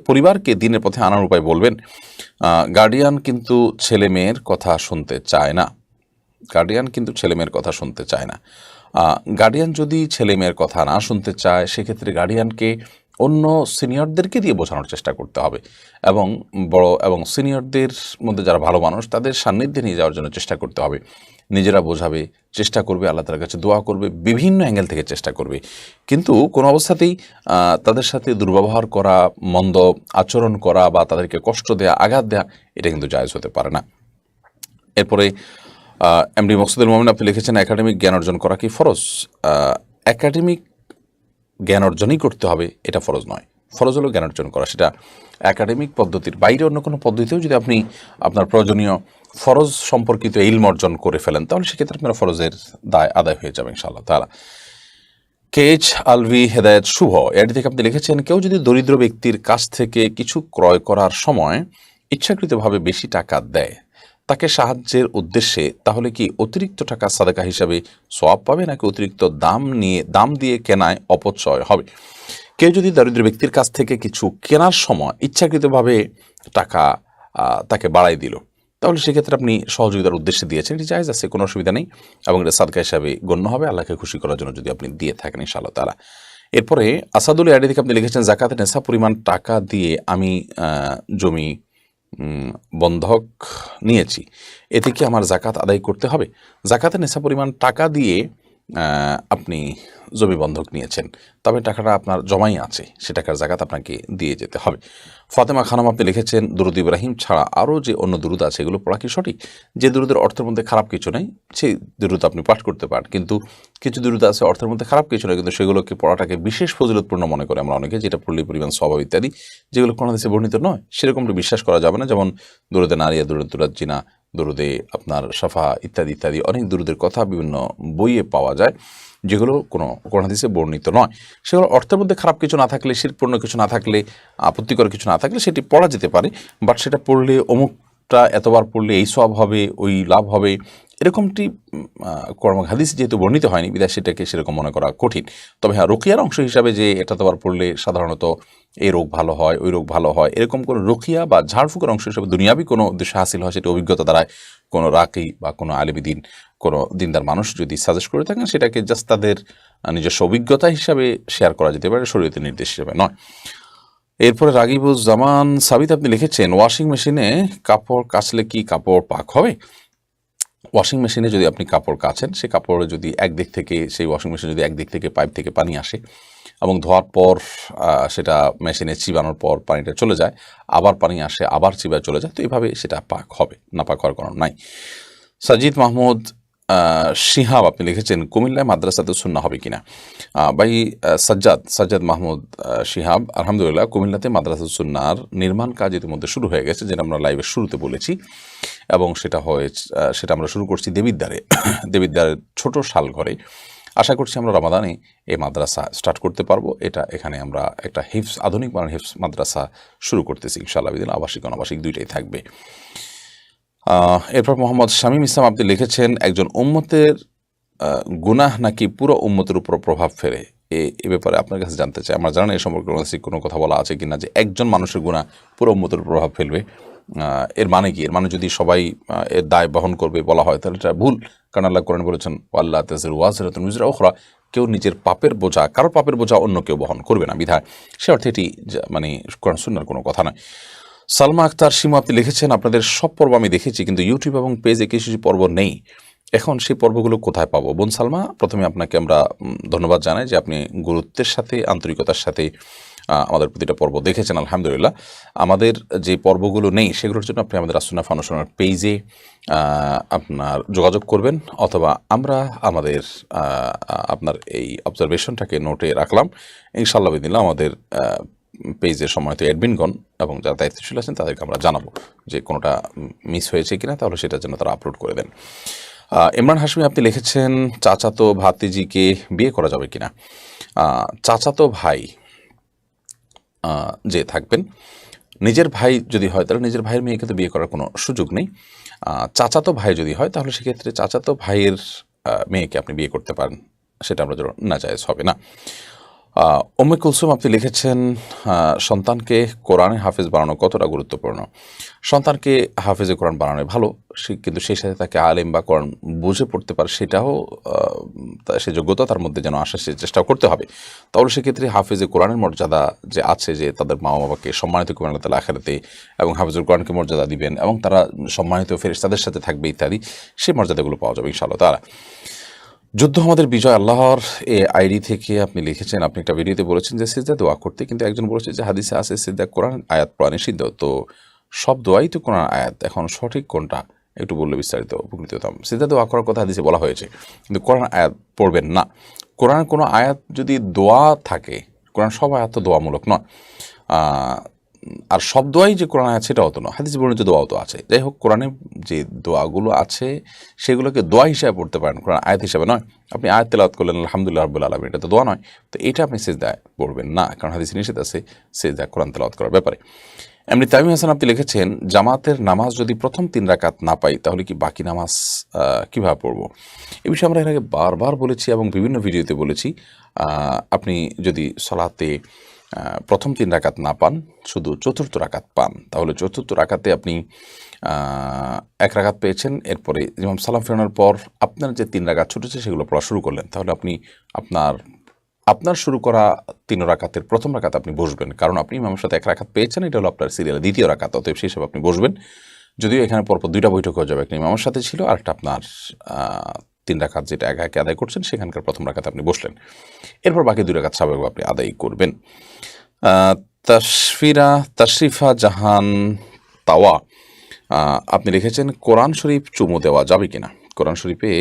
পরিবারকে দিনের পথে আনার উপায় বলবেন। গার্ডিয়ান কিন্তু ছেলে মেয়ের কথা শুনতে চায় না। গার্ডিয়ান যদি ছেলে মেয়ের কথা না শুনতে চায়, সেক্ষেত্রে গার্ডিয়ানকে অন্য সিনিয়রদেরকে দিয়ে বোঝানোর চেষ্টা করতে হবে এবং বড় এবং সিনিয়রদের মধ্যে যারা ভালো মানুষ, তাদের সান্নিধ্যে নিয়ে যাওয়ার জন্য চেষ্টা করতে হবে। নিজেরা বোঝাবে, চেষ্টা করবে, আল্লাহ তাআলার কাছে দোয়া করবে, বিভিন্ন অ্যাঙ্গেল থেকে চেষ্টা করবে, কিন্তু কোনো অবস্থাতেই তাদের সাথে দুর্ব্যবহার করা, মন্দ আচরণ করা বা তাদেরকে কষ্ট দেয়া, আঘাত দেয়া, এটা কিন্তু জায়েজ হতে পারে না। এরপরে এমডি মকসুদুল মোমিন আপনি লিখেছেন, একাডেমিক জ্ঞান অর্জন করা কি ফরজ? একাডেমিক জ্ঞান অর্জনই করতে হবে এটা ফরজ নয়। ফরজ হলো জ্ঞান অর্জন করা, সেটা একাডেমিক পদ্ধতির বাইরে অন্য কোনো পদ্ধতিতেও যদি আপনি আপনার প্রয়োজনীয় ফরজ সম্পর্কিত ইলম অর্জন করে ফেলেন, তাহলে সেক্ষেত্রে আপনার ফরজের দায় আদায় হয়ে যাবে ইনশাআল্লাহ তাআলা। কেচ আলভি হেদায়েত শুভ এটি থেকে আপনি লিখেছেন, কেউ যদি দরিদ্র ব্যক্তির কাছ থেকে কিছু ক্রয় করার সময় ইচ্ছাকৃতভাবে বেশি টাকা দেয় তাকে সাহায্যের উদ্দেশ্যে, তাহলে কি অতিরিক্ত টাকা সাদাকা হিসাবে সওয়াব পাবে, নাকি অতিরিক্ত দাম দিয়ে কেনায় অপচয় হবে? কেউ যদি দরিদ্র ব্যক্তির কাছ থেকে কিছু কেনার সময় ইচ্ছাকৃতভাবে টাকা তাকে বাড়াই দিল, তাহলে সেক্ষেত্রে আপনি সহযোগিতার উদ্দেশ্যে দিয়েছেন, এটি জায়েজ আছে, কোনো অসুবিধা নেই এবং এটা সাদকা হিসাবে গণ্য হবে আল্লাহকে খুশি করার জন্য যদি আপনি দিয়ে থাকেন ইনশাআল্লাহ তাআলা। এরপরে আসাদুল আইডি থেকে আপনি লিখেছেন, যাকাতের নেশাব পরিমাণ টাকা দিয়ে আমি জমি বন্ধক নিয়েছি, এতে কি আমার যাকাত আদায় করতে হবে? যাকাতের নেশাব পরিমাণ টাকা দিয়ে আপনি জমি বন্ধক নিয়েছেন, তবে টাকাটা আপনার জমাই আছে, সে টাকার যাকাত আপনাকে দিয়ে যেতে হবে। ফাতেমা খানম আপনি লিখেছেন, দুরুদ ইব্রাহিম ছাড়া আরও যে অন্য দুরুদ আছে এগুলো পড়া কি সঠিক? যে দুরুদের অর্থের মধ্যে খারাপ কিছু নেই সেই দুরুদ আপনি পাঠ করতে পারেন, কিন্তু কিছু দুরুদ আছে অর্থের মধ্যে খারাপ কিছু নেই, কিন্তু সেগুলোকে পড়াটাকে বিশেষ ফজিলতপূর্ণ মনে করে আমরা অনেকে, যেটা পড়লে পরিমাণ স্বভাব ইত্যাদি যেগুলো কোনো দেশে বর্ণিত নয়, সেরকমটা বিশ্বাস করা যাবে না। যেমন দুরুদে নারিয়া, দুরুদ জিনা, দুরুদে আপনার সাফা ইত্যাদি অনেক দুরুদের কথা বিভিন্ন বইয়ে পাওয়া যায়, যেগুলো কোনো হাদিসে বর্ণিত নয়। সেগুলো অর্থের মধ্যে খারাপ কিছু না থাকলে, শিরকপূর্ণ কিছু না থাকলে, আপত্তিকর কিছু না থাকলে সেটি পড়া যেতে পারে। বাট সেটা পড়লে অমুকটা এতবার পড়লে এই সওয়াব হবে, ওই লাভ হবে, এরকমটি হাদিস যেহেতু বর্ণিত হয়নি, বিধায় সেটাকে সেরকম মনে করা কঠিন। তবে হ্যাঁ, রুকিয়ার অংশ হিসাবে যে এটা এতবার পড়লে সাধারণত এই রোগ ভালো হয়, ওই রোগ ভালো হয়, এরকম কোনো রুকিয়া বা ঝাড়ফুঁকের অংশ হিসাবে দুনিয়াবি কোনো উদ্দেশ্য হাসিল হয়, সেটা অভিজ্ঞতা দ্বারায় কোনো রাকি বা কোনো আলিমদ্দিন, কোনো দিনদার মানুষ যদি সাজেস্ট করে থাকেন, সেটাকে জাস্ট তাদের নিজস্ব অভিজ্ঞতা হিসাবে শেয়ার করা যেতে পারে, শরীয়তের নির্দেশ হিসেবে নয়। এরপরে রাগিবুজ্জামান সাবিত আপনি লিখেছেন, ওয়াশিং মেশিনে কাপড় কাচলে কি কাপড় পাক হবে? ওয়াশিং মেশিনে যদি আপনি কাপড় কাচেন, সে কাপড়ে যদি একদিক থেকে, সেই ওয়াশিং মেশিনে যদি একদিক থেকে পাইপ থেকে পানি আসে এবং ধোয়ার পর সেটা মেশিনে চিবানোর পর পানিটা চলে যায়, আবার পানি আসে, আবার চিবায় চলে যায়, তো এইভাবে সেটা পাক হবে, না পাক হওয়ার কারণ নাই। সাজিদ মাহমুদ শিহাব আপনি লিখেছেন, কুমিল্লায় মাদ্রাসাতে সুন্নাহ হবে কিনা? ভাই সাজ্জাদ মাহমুদ শিহাব, আলহামদুলিল্লাহ কুমিল্লাতে মাদ্রাসা সুন্নাহর নির্মাণ কাজ ইতিমধ্যে শুরু হয়ে গেছে, যেটা আমরা লাইভের শুরুতে বলেছি, এবং সেটা আমরা শুরু করছি দেবিদ্বারের ছোট শাল ঘরে। আশা করছি আমরা রমাদানে এই মাদ্রাসা স্টার্ট করতে পারবো। এখানে আমরা একটা আধুনিক মানের হিফজ মাদ্রাসা শুরু করতেছি ইনশাআল্লাহ। আবাসিক অনাবাসিক দুইটাই থাকবে। এরপর মোহাম্মদ শামীম ইসলাম আপনি লিখেছেন, একজন উম্মতের গুনাহ নাকি পুরো উম্মতের উপর প্রভাব ফেলে, এ ব্যাপারে আপনার কাছে জানতে চাই। আমার জানা নেই এ সম্পর্কে কোনো কথা বলা আছে কিনা যে একজন মানুষের গুনাহ পুরো উম্মতের উপর প্রভাব ফেলবে। এর মানে কি? এর মানে যদি সবাই এর দায় বহন করবে বলা হয় তাহলে এটা ভুল। কারণ আল্লাহ কোরআনে বলেছেন, আল্লাহ তাজিরু ওয়াজিরাতুন উযরা উখরা, কেউ নিজের পাপের বোঝা, কারো পাপের বোঝা অন্য কেউ বহন করবে না। বিধায় সে অর্থে এটি মানে কোরআন সুন্নাহর কোনো কথা নয়। সালমা আক্তার শিমু আপনি লিখেছেন, আপনাদের সব পর্ব আমি দেখেছি কিন্তু ইউটিউব এবং পেজে কিছু পর্ব নেই, এখন সেই পর্বগুলো কোথায় পাবো? বোন সালমা, প্রথমে আপনাকে আমরা ধন্যবাদ জানাই যে আপনি গুরুত্বের সাথে আন্তরিকতার সাথে আমাদের প্রতিটা পর্ব দেখেছেন। আলহামদুলিল্লাহ। আমাদের যে পর্বগুলো নেই সেগুলোর জন্য আপনি আমাদের আসুন্নাহ ফাউন্ডেশনের পেজে আপনার যোগাযোগ করবেন, অথবা আমরা আপনার এই অবজারভেশনটাকে নোটে রাখলাম। ইনশাআল্লাহ বিদিল্লাহ আমাদের পেজের সময় তো অ্যাডমিনগণ এবং যারা দায়িত্বশীল আছেন তাদেরকে আমরা জানাবো যে কোনোটা মিস হয়েছে কিনা, তাহলে সেটার জন্য তারা আপলোড করে দেন। ইমরান হাশমি আপনি লিখেছেন, চাচাতো ভাতিজিকে বিয়ে করা যাবে কিনা? চাচাতো ভাই যে থাকবেন, নিজের ভাই যদি হয় তাহলে নিজের ভাইয়ের মেয়েকে তো বিয়ে করার কোনো সুযোগ নেই। চাচাতো ভাই যদি হয় তাহলে সেক্ষেত্রে চাচাতো ভাইয়ের মেয়েকে আপনি বিয়ে করতে পারেন, সেটা আমরা নাজায়েজ হবে না। উম্মে কুলসুম আপনি লিখেছেন, সন্তানকে কোরআনে হাফেজ বানানো কতটা গুরুত্বপূর্ণ? সন্তানকে হাফেজে কোরআন বানানো ভালো, কিন্তু সেই সাথে তাকে আলেম বা কোরআন বুঝে পড়তে পারে সেটাও সে যোগ্যতা তার মধ্যে যেন আসে, সে চেষ্টাও করতে হবে। তাহলে সেক্ষেত্রে হাফেজে কোরআনের মর্যাদা যে আছে, যে তাদের মা বাবাকে সম্মানিত করবেন আল্লাহ তাআলা আখিরাতে, এবং হাফেজুল কোরআনকে মর্যাদা দিবেন এবং তারা সম্মানিত ফেরেশতাদের সাথে থাকবে ইত্যাদি, সেই মর্যাদাগুলো পাওয়া যাবে ইনশাআল্লাহ তাআলা। যুদ্ধ আমাদের বিজয় আল্লাহর আইডি থেকে আপনি লিখেছেন, আপনি একটা ভিডিওতে বলেছেন যে সিজদা দোয়া করতে, কিন্তু একজন বলেছে যে হাদিসে আছে সিজদা কোরআন আয়াত পড়া নিষিদ্ধ। তো সব দোয়াই তো কোরআন আয়াত, এখন সঠিক কোনটা একটু বললে বিস্তারিত উপকৃত হতাম। সিজদা দোয়া করার কথা হাদিসে বলা হয়েছে, কিন্তু কোরআন আয়াত পড়বেন না। কোরআন কোনো আয়াত যদি দোয়া থাকে, কোরআন সব আয়াত তো দোয়ামূলক নয়, আর সব দোয়াই যে কোরআন আয়াত সেটাও তো নয়, হাদিস বর্ণিত দোয়াও তো আছে। যাই হোক, কোরআনে যে দোয়াগুলো আছে সেগুলোকে দোয়া হিসাবে পড়তে পারেন, কোরআন আয়াত হিসাবে নয়। আপনি আয়াত তেলাওয়াত করলেন আলহামদুলিল্লাহ রাব্বিল আলামিন, এটা তো দোয়া নয়, তো এটা আপনি সিজদায় পড়বেন না, কারণ হাদিসে নিষেধ আছে সিজদায় কোরআন তেলাওয়াত করার ব্যাপারে। এমনি তামিম হাসান আপনি লিখেছেন, জামাতের নামাজ যদি প্রথম 3 রাকাত না পাই তাহলে কি বাকি নামাজ কীভাবে পড়বো? এ বিষয়ে আমরা এর আগে বারবার বলেছি এবং বিভিন্ন ভিডিওতে বলেছি। আপনি যদি সালাতে প্রথম 3 রাকাত না পান, শুধু চতুর্থ রাকাত পান, তাহলে চতুর্থ রাকাতে আপনি 1 রাকাত পেয়েছেন, এরপরে ইমাম সালাম ফেরানোর পর আপনার যে 3 রাকাত ছুটেছে সেগুলো পড়া শুরু করলেন, তাহলে আপনি আপনার শুরু করা 3 রাকাতের প্রথম রাকাত আপনি বসবেন, কারণ আপনি ইমামের সাথে 1 রাকাত পেয়েছেন, এটা হলো আপনার সিরিয়ালের 2য় রাকাত, অতএব সেই হিসাবে আপনি বসবেন। যদিও এখানে পরপর 2টা বৈঠক হয়ে যাবে, একটা ইমামের সাথে ছিল আর একটা আপনার 3 রাকাত যেটা একা একে আদায় করছেন সেখানকার প্রথম রাকাতে আপনি বসলেন, এরপর বাকি 2 রাকাত স্বাভাবিক আপনি আদায় করবেন। তাশরিফা জাহান তাওয়া আপনি লিখেছেন, কোরআন শরীফ চুমু দেওয়া যাবে কিনা? কোরআন শরীফে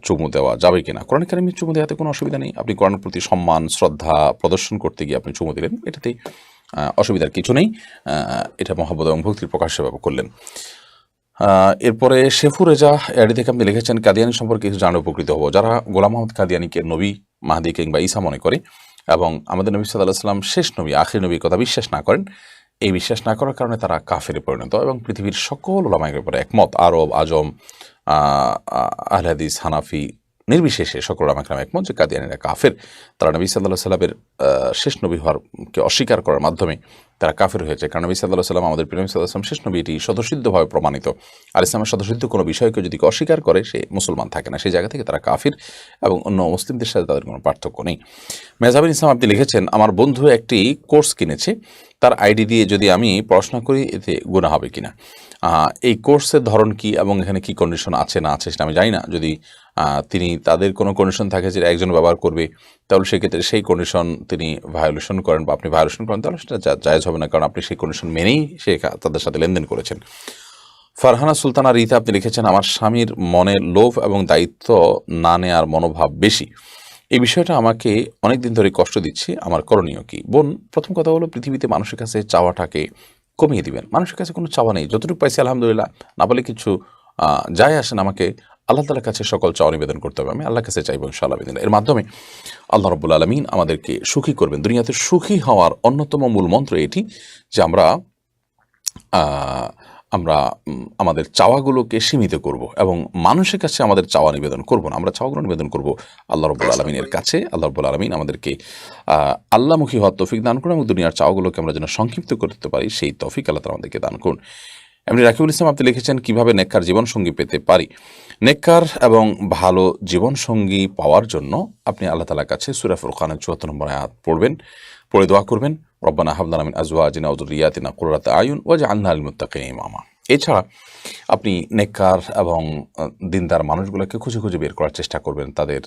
চুমু দেওয়া যাবে কিনা? কোরআন কারিমে চুমু দেওয়াতে কোনো অসুবিধা নেই। আপনি কোরআনের প্রতি সম্মান শ্রদ্ধা প্রদর্শন করতে গিয়ে আপনি চুমু দিলেন, এটাতে অসুবিধার কিছু নেই, এটা মহব্বত এবং ভক্তির প্রকাশ সেভাবে করলেন। এরপরে শেফুর রেজা এডি থেকে আপনি লিখেছেন, কাদিয়ানি সম্পর্কে কিছু জানে উপকৃত হবো। যারা গোলাম মোহাম্মদ কাদিয়ানিকে নবী, মাহদি কিংবা ঈসা মনে করে এবং আমাদের নবী সাল্লাল্লাহু আলাইহি ওয়াসাল্লাম শেষ নবী, আখির নবীর কথা বিশ্বাস না করেন, এই বিশ্বাস না করার কারণে তারা কাফেরে পরিণত, এবং পৃথিবীর সকল উলামায়ের ব্যাপারে একমত, আরব, আজম, আহলে হাদিস, হানাফি নির্বিশেষে সকল উলামায়ে একমত যে কাদিয়ানীরা কাফের। তারা নবী সাল্লাল্লাহু আলাইহি ওয়াসাল্লামের শেষ নবী হওয়ারকে অস্বীকার করার মাধ্যমে তারা কাফের হয়েছে, কারণ নবী সাল্লাল্লাহু আলাইহি ওয়াসাল্লাম আমাদের প্রিয় নবী সাল্লাল্লাহু আলাইহি ওয়াসাল্লাম শেষ নবী, এটি স্বতঃসিদ্ধভাবে প্রমাণিত। আর ইসলামের স্বতঃসিদ্ধ কোনো বিষয়কে যদি অস্বীকার করে সে মুসলমান থাকে না, সেই জায়গা থেকে তারা কাফির এবং অন্য মুসলিমদের সাথে তাদের কোনো পার্থক্য নেই। মেহজাবিন ইসলাম আপনি লিখেছেন, আমার বন্ধু একটি কোর্স কিনেছে, তার আইডি দিয়ে যদি আমি পড়াশোনা করি এতে গুনাহ হবে কিনা? এই কোর্সের ধরন কি এবং এখানে কি কন্ডিশন আছে না আছে সেটা আমি জানি না। যদি তাদের কোনো কন্ডিশন থাকে যে একজন ব্যবহার করবে, তাহলে সেক্ষেত্রে সেই কন্ডিশন তিনি ভায়োলেশন করেন বা আপনি ভায়োলেশন করেন, তাহলে সেটা জায়েজ হবে না, কারণ আপনি সেই কন্ডিশন মেনেই তাদের সাথে লেনদেন করেছেন। ফারহানা সুলতানা রীতা আপনি লিখেছেন, আমার স্বামীর মনে লোভ এবং দায়িত্ব না নেয়ার মনোভাব বেশি, এই বিষয়টা আমাকে অনেক দিন ধরে কষ্ট দিচ্ছে, আমার করণীয় কি? বোন, প্রথম কথা হলো পৃথিবীতে মানুষের কাছে চাওয়াটাকে কমিয়ে দিবেন। মানুষের কাছে কোনো চাওয়া নেই, যতটুকু পাইছি আলহামদুলিল্লাহ, না বলে কিছু যায় আসেন, আমাকে আল্লাহ তাআলার কাছে সকল চাওয়া নিবেদন করতে হবে। আমি আল্লাহর কাছে চাইব ইনশাআল্লাহ বিদিনিল্লাহ। এর মাধ্যমে আল্লাহ রাব্বুল আলামিন আমাদেরকে সুখী করবেন। দুনিয়াতে সুখী হওয়ার অন্যতম মূল মন্ত্র এটি যে আমরা আমরা আমাদের চাওয়াগুলোকে সীমিত করব এবং মানুষের কাছে আমাদের চাওয়া নিবেদন করব না। আমরা চাওয়াগুলো নিবেদন করব আল্লাহ রাব্বুল আলামিনের কাছে। আল্লাহ রাব্বুল আলামিন আমাদেরকে আল্লাহমুখী হওয়ার তৌফিক দান করুন এবং দুনিয়ার চাওয়াগুলোকে আমরা যেন সংক্ষিপ্ত করতে পারি, সেই তৌফিক আল্লাহ তাআলা আমাদেরকে দান করুন। এমনি রাকিবুল ইসলাম আপনি লিখেছেন, কিভাবে নেককার জীবনসঙ্গী পেতে পারি? নেককার এবং ভালো জীবনসঙ্গী পাওয়ার জন্য আপনি আল্লাহ তাআলার কাছে সূরা ফুরকানের ৭৪ নম্বর আয়াত পড়বেন, পড়ে দোয়া করবেন, রব্বানা হাব লানা মিন আজওয়াজিনা ওয়া যুররিয়াতিনা কুররাতা আয়ুন ওয়াজআলনা লিল মুত্তাকিনা ইমামা। এছাড়া আপনি নেককার এবং দিনদার মানুষগুলোকে খুঁজে খুঁজে বের করার চেষ্টা করবেন, তাদের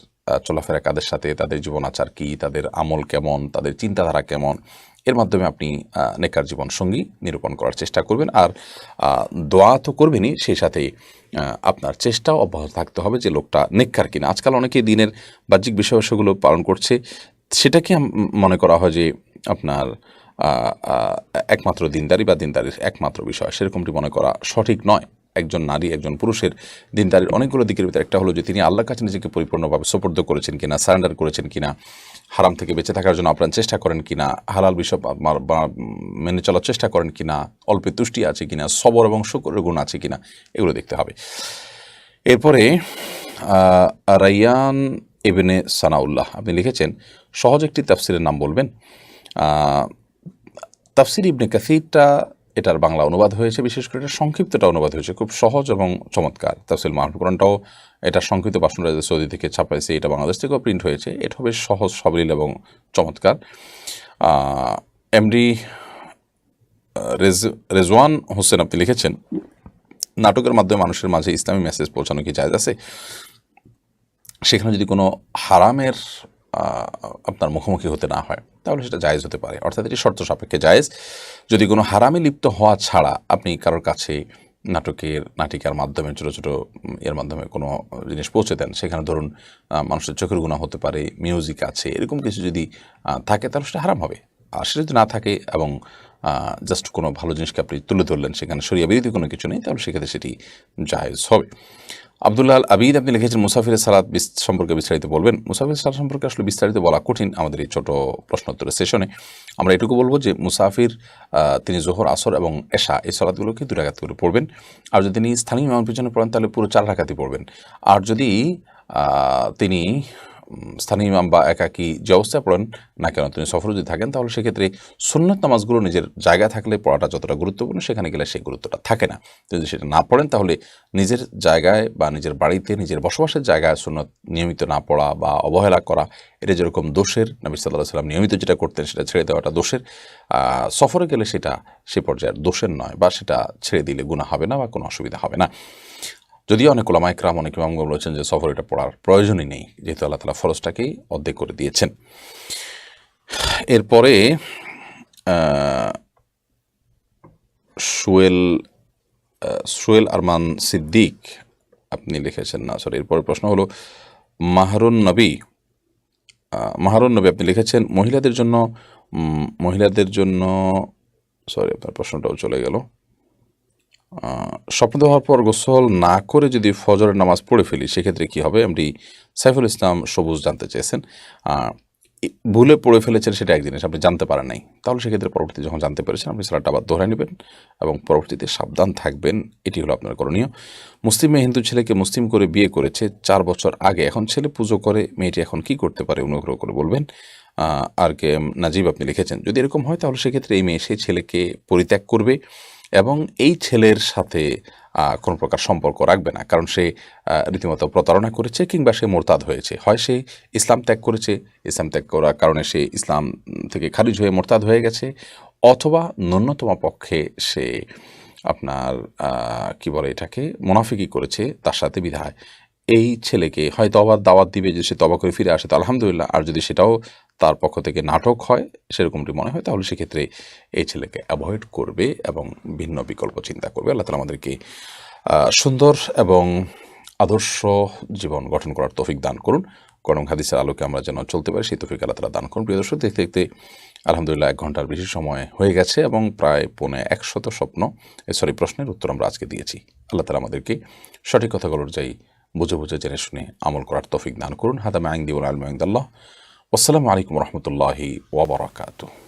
চলাফেরা কাদের সাথে, তাদের জীবন আচার কী, তাদের আমল কেমন, তাদের চিন্তাধারা কেমন। এর মাধ্যমে আপনি নেককার জীবন সঙ্গী নিরূপণ করার চেষ্টা করবেন। আর দোয়া তো করবেনই, সেই সাথে আপনার চেষ্টাও অব্যাহত থাকতে হবে যে লোকটা নেককার কিনা। আজকাল অনেকে দিনের বাহ্যিক বিষয়বস্তুগুলো পালন করছে, সেটাকে মনে করা হয় যে আপনার একমাত্র দিনদারি বা দিনদারির একমাত্র বিষয়, সেরকমটি মনে করা সঠিক নয়। একজন নারী, একজন পুরুষের দিনদারির অনেকগুলো দিকের ভিতরে একটা হলো যে তিনি আল্লাহর কাছে নিজেকে পরিপূর্ণভাবে সুপর্দ করেছেন কিনা, সারেন্ডার করেছেন কিনা, হারাম থেকে বেঁচে থাকার জন্য আপ্রাণ চেষ্টা করেন কিনা, হালাল বিষয় মেনে চলার চেষ্টা করেন কিনা, অল্পে তুষ্টি আছে কিনা, সবর এবং শুকরের গুণ আছে কিনা, এগুলো দেখতে হবে। এরপরে রাইয়ান ইবনে সানাউল্লাহ আপনি লিখেছেন, সহজ একটি তাফসিরের নাম বলবেন। তাফসির ইবনে কাসিরটা, এটার বাংলা অনুবাদ হয়েছে, বিশেষ করে এটা সংক্ষিপ্তটা অনুবাদ হয়েছে, খুব সহজ এবং চমৎকার। তাফসির মাহফুল কোরআনটাও এটা সংক্ষিপ্ত বাসন রাজা সৌদি থেকে ছাপাইছে, এটা বাংলাদেশ থেকেও প্রিন্ট হয়েছে। এটা হবে সহজ সবলীল এবং চমৎকার। এমডি রেজওয়ান হোসেন আপনি লিখেছেন, নাটকের মাধ্যমে মানুষের মাঝে ইসলামী মেসেজ পৌঁছানো কি জায়েজ আছে? সেখানে যদি কোনো হারামের আপনার মুখোমুখি হতে না হয় তাহলে সেটা জায়েজ হতে পারে, অর্থাৎ এটি শর্ত সাপেক্ষে জায়েজ। যদি কোনো হারামে লিপ্ত হওয়া ছাড়া আপনি কারোর কাছে নাটিকার মাধ্যমে, ছোটো ছোটো এর মাধ্যমে কোনো জিনিস পৌঁছে দেন, সেখানে ধরুন মানুষের চোখের গুনাহ হতে পারে, মিউজিক আছে, এরকম কিছু যদি থাকে তাহলে সেটা হারাম হবে। আর সেটা যদি না থাকে এবং জাস্ট কোনো ভালো জিনিসকে আপনি তুলে ধরলেন, সেখানে শরিয়া বিরোধী কোনো কিছু নেই, তাহলে সেক্ষেত্রে সেটি জায়েজ হবে। আব্দুল্লাহ আল আবিদ আপনি লিখেছেন, মুসাফিরের সালাত সম্পর্কে বিস্তারিত বলবেন। মুসাফিরের সালাত সম্পর্কে আসলে বিস্তারিত বলা কঠিন আমাদের এই ছোটো প্রশ্নোত্তরের সেশনে। আমরা এটুকু বলবো যে মুসাফির তিনি জোহর, আসর এবং এশা এই সালাতগুলোকে 2 রাকাত করে পড়বেন। আর যদি তিনি স্থানীয় ইমামের পিছনে পড়েন তাহলে পুরো 4 রাকাতই পড়বেন। আর যদি তিনি স্থানীয় ইমাম বা একাকী যে অবস্থায় পড়েন না কেন, তিনি সফরে যদি থাকেন, তাহলে সেক্ষেত্রে সুন্নত নামাজগুলো নিজের জায়গায় থাকলে পড়াটা যতটা গুরুত্বপূর্ণ, সেখানে গেলে সেই গুরুত্বটা থাকে না। যদি সেটা না পড়েন তাহলে নিজের জায়গায় বা নিজের বাড়িতে, নিজের বসবাসের জায়গায় সুন্নত নিয়মিত না পড়া বা অবহেলা করা, এটা যেরকম দোষের, নবী সাল্লাল্লাহু আলাইহি ওয়াসাল্লাম নিয়মিত যেটা করতেন সেটা ছেড়ে দেওয়াটা দোষের, সফরে গেলে সেটা সে পর্যায়ের দোষের নয়, বা সেটা ছেড়ে দিলে গুনাহ হবে না বা কোনো অসুবিধা হবে না। যদিও অনেক ওলামা ইকরাম, অনেক ইমামগণ বলেছেন যে সফর এটা পড়ার প্রয়োজনই নেই, যেহেতু আল্লাহ তাআলা ফরজটাকেই অর্ধেক করে দিয়েছেন। এরপরে সোয়েল আরমান সিদ্দিক আপনি লিখেছেন, না সরি, এরপরে প্রশ্ন হলো মাহরুন নবী আপনি লিখেছেন, মহিলাদের জন্য সরি আপনার প্রশ্নটাও চলে গেল। স্বপ্ন দেওয়ার পর গোসল না করে যদি ফজরের নামাজ পড়ে ফেলি সেক্ষেত্রে কী হবে? এমডি সাইফুল ইসলাম সবুজ জানতে চেয়েছেন। ভুলে পড়ে ফেলেছেন সেটা এক জিনিস, আপনি জানতে পারেন নাই, তাহলে সেক্ষেত্রে পরবর্তী যখন জানতে পেরেছেন আপনি সালাতটা আবার দোহরায় নেবেন এবং পরবর্তীতে সাবধান থাকবেন, এটি হলো আপনার করণীয়। মুসলিম মেয়ে হিন্দু ছেলেকে মুসলিম করে বিয়ে করেছে 4 বছর আগে, এখন ছেলে পুজো করে, মেয়েটি এখন কি করতে পারে অনুগ্রহ করে বলবেন। আর কে নাজিব আপনি লিখেছেন, যদি এরকম হয় তাহলে সেক্ষেত্রে এই মেয়ে সেই ছেলেকে পরিত্যাগ করবে এবং এই ছেলের সাথে কোনো প্রকার সম্পর্ক রাখবে না, কারণ সে রীতিমতো প্রতারণা করেছে কিংবা সে মোরতাদ হয়েছে। হয় সে ইসলাম ত্যাগ করেছে, ইসলাম ত্যাগ করার কারণে সে ইসলাম থেকে খারিজ হয়ে মোরতাদ হয়ে গেছে, অথবা ন্যূনতম পক্ষে সে আপনার কি বলে এটাকে মুনাফিকি করেছে তার সাথে, বিধায় এই ছেলেকে হয় তওবার দাওয়াত দিবে, যে সে তওবা করে ফিরে আসে তো আলহামদুলিল্লাহ, আর যদি সেটাও তার পক্ষ থেকে নাটক হয়, সেরকমটি মনে হয়, তাহলে সেক্ষেত্রে এই ছেলেকে অ্যাভয়েড করবে এবং ভিন্ন বিকল্প চিন্তা করবে। আল্লাহ তাআলা আমাদেরকে সুন্দর এবং আদর্শ জীবন গঠন করার তৌফিক দান করুন। কোরআন হাদিসের আলোকে আমরা যেন চলতে পারি, সেই তৌফিক আল্লাহ তাআলা দান করুন। প্রিয় দর্শক, দেখতে দেখতে আলহামদুলিল্লাহ 1 ঘন্টার বেশি সময় হয়ে গেছে এবং প্রায় 100 প্রশ্নের উত্তর আমরা আজকে দিয়েছি। আল্লাহ তাআলা আমাদেরকে সঠিক কথাগুলো অনুযায়ী বুঝে বুঝে জেনে শুনে আমল করার তৌফিক দান করুন। হাদা মা ইনদি ওয়াল ইলমু ইনদাল্লাহ। আসসালামু আলাইকুম ওয়া রাহমাতুল্লাহি ওয়া বারাকাতুহু।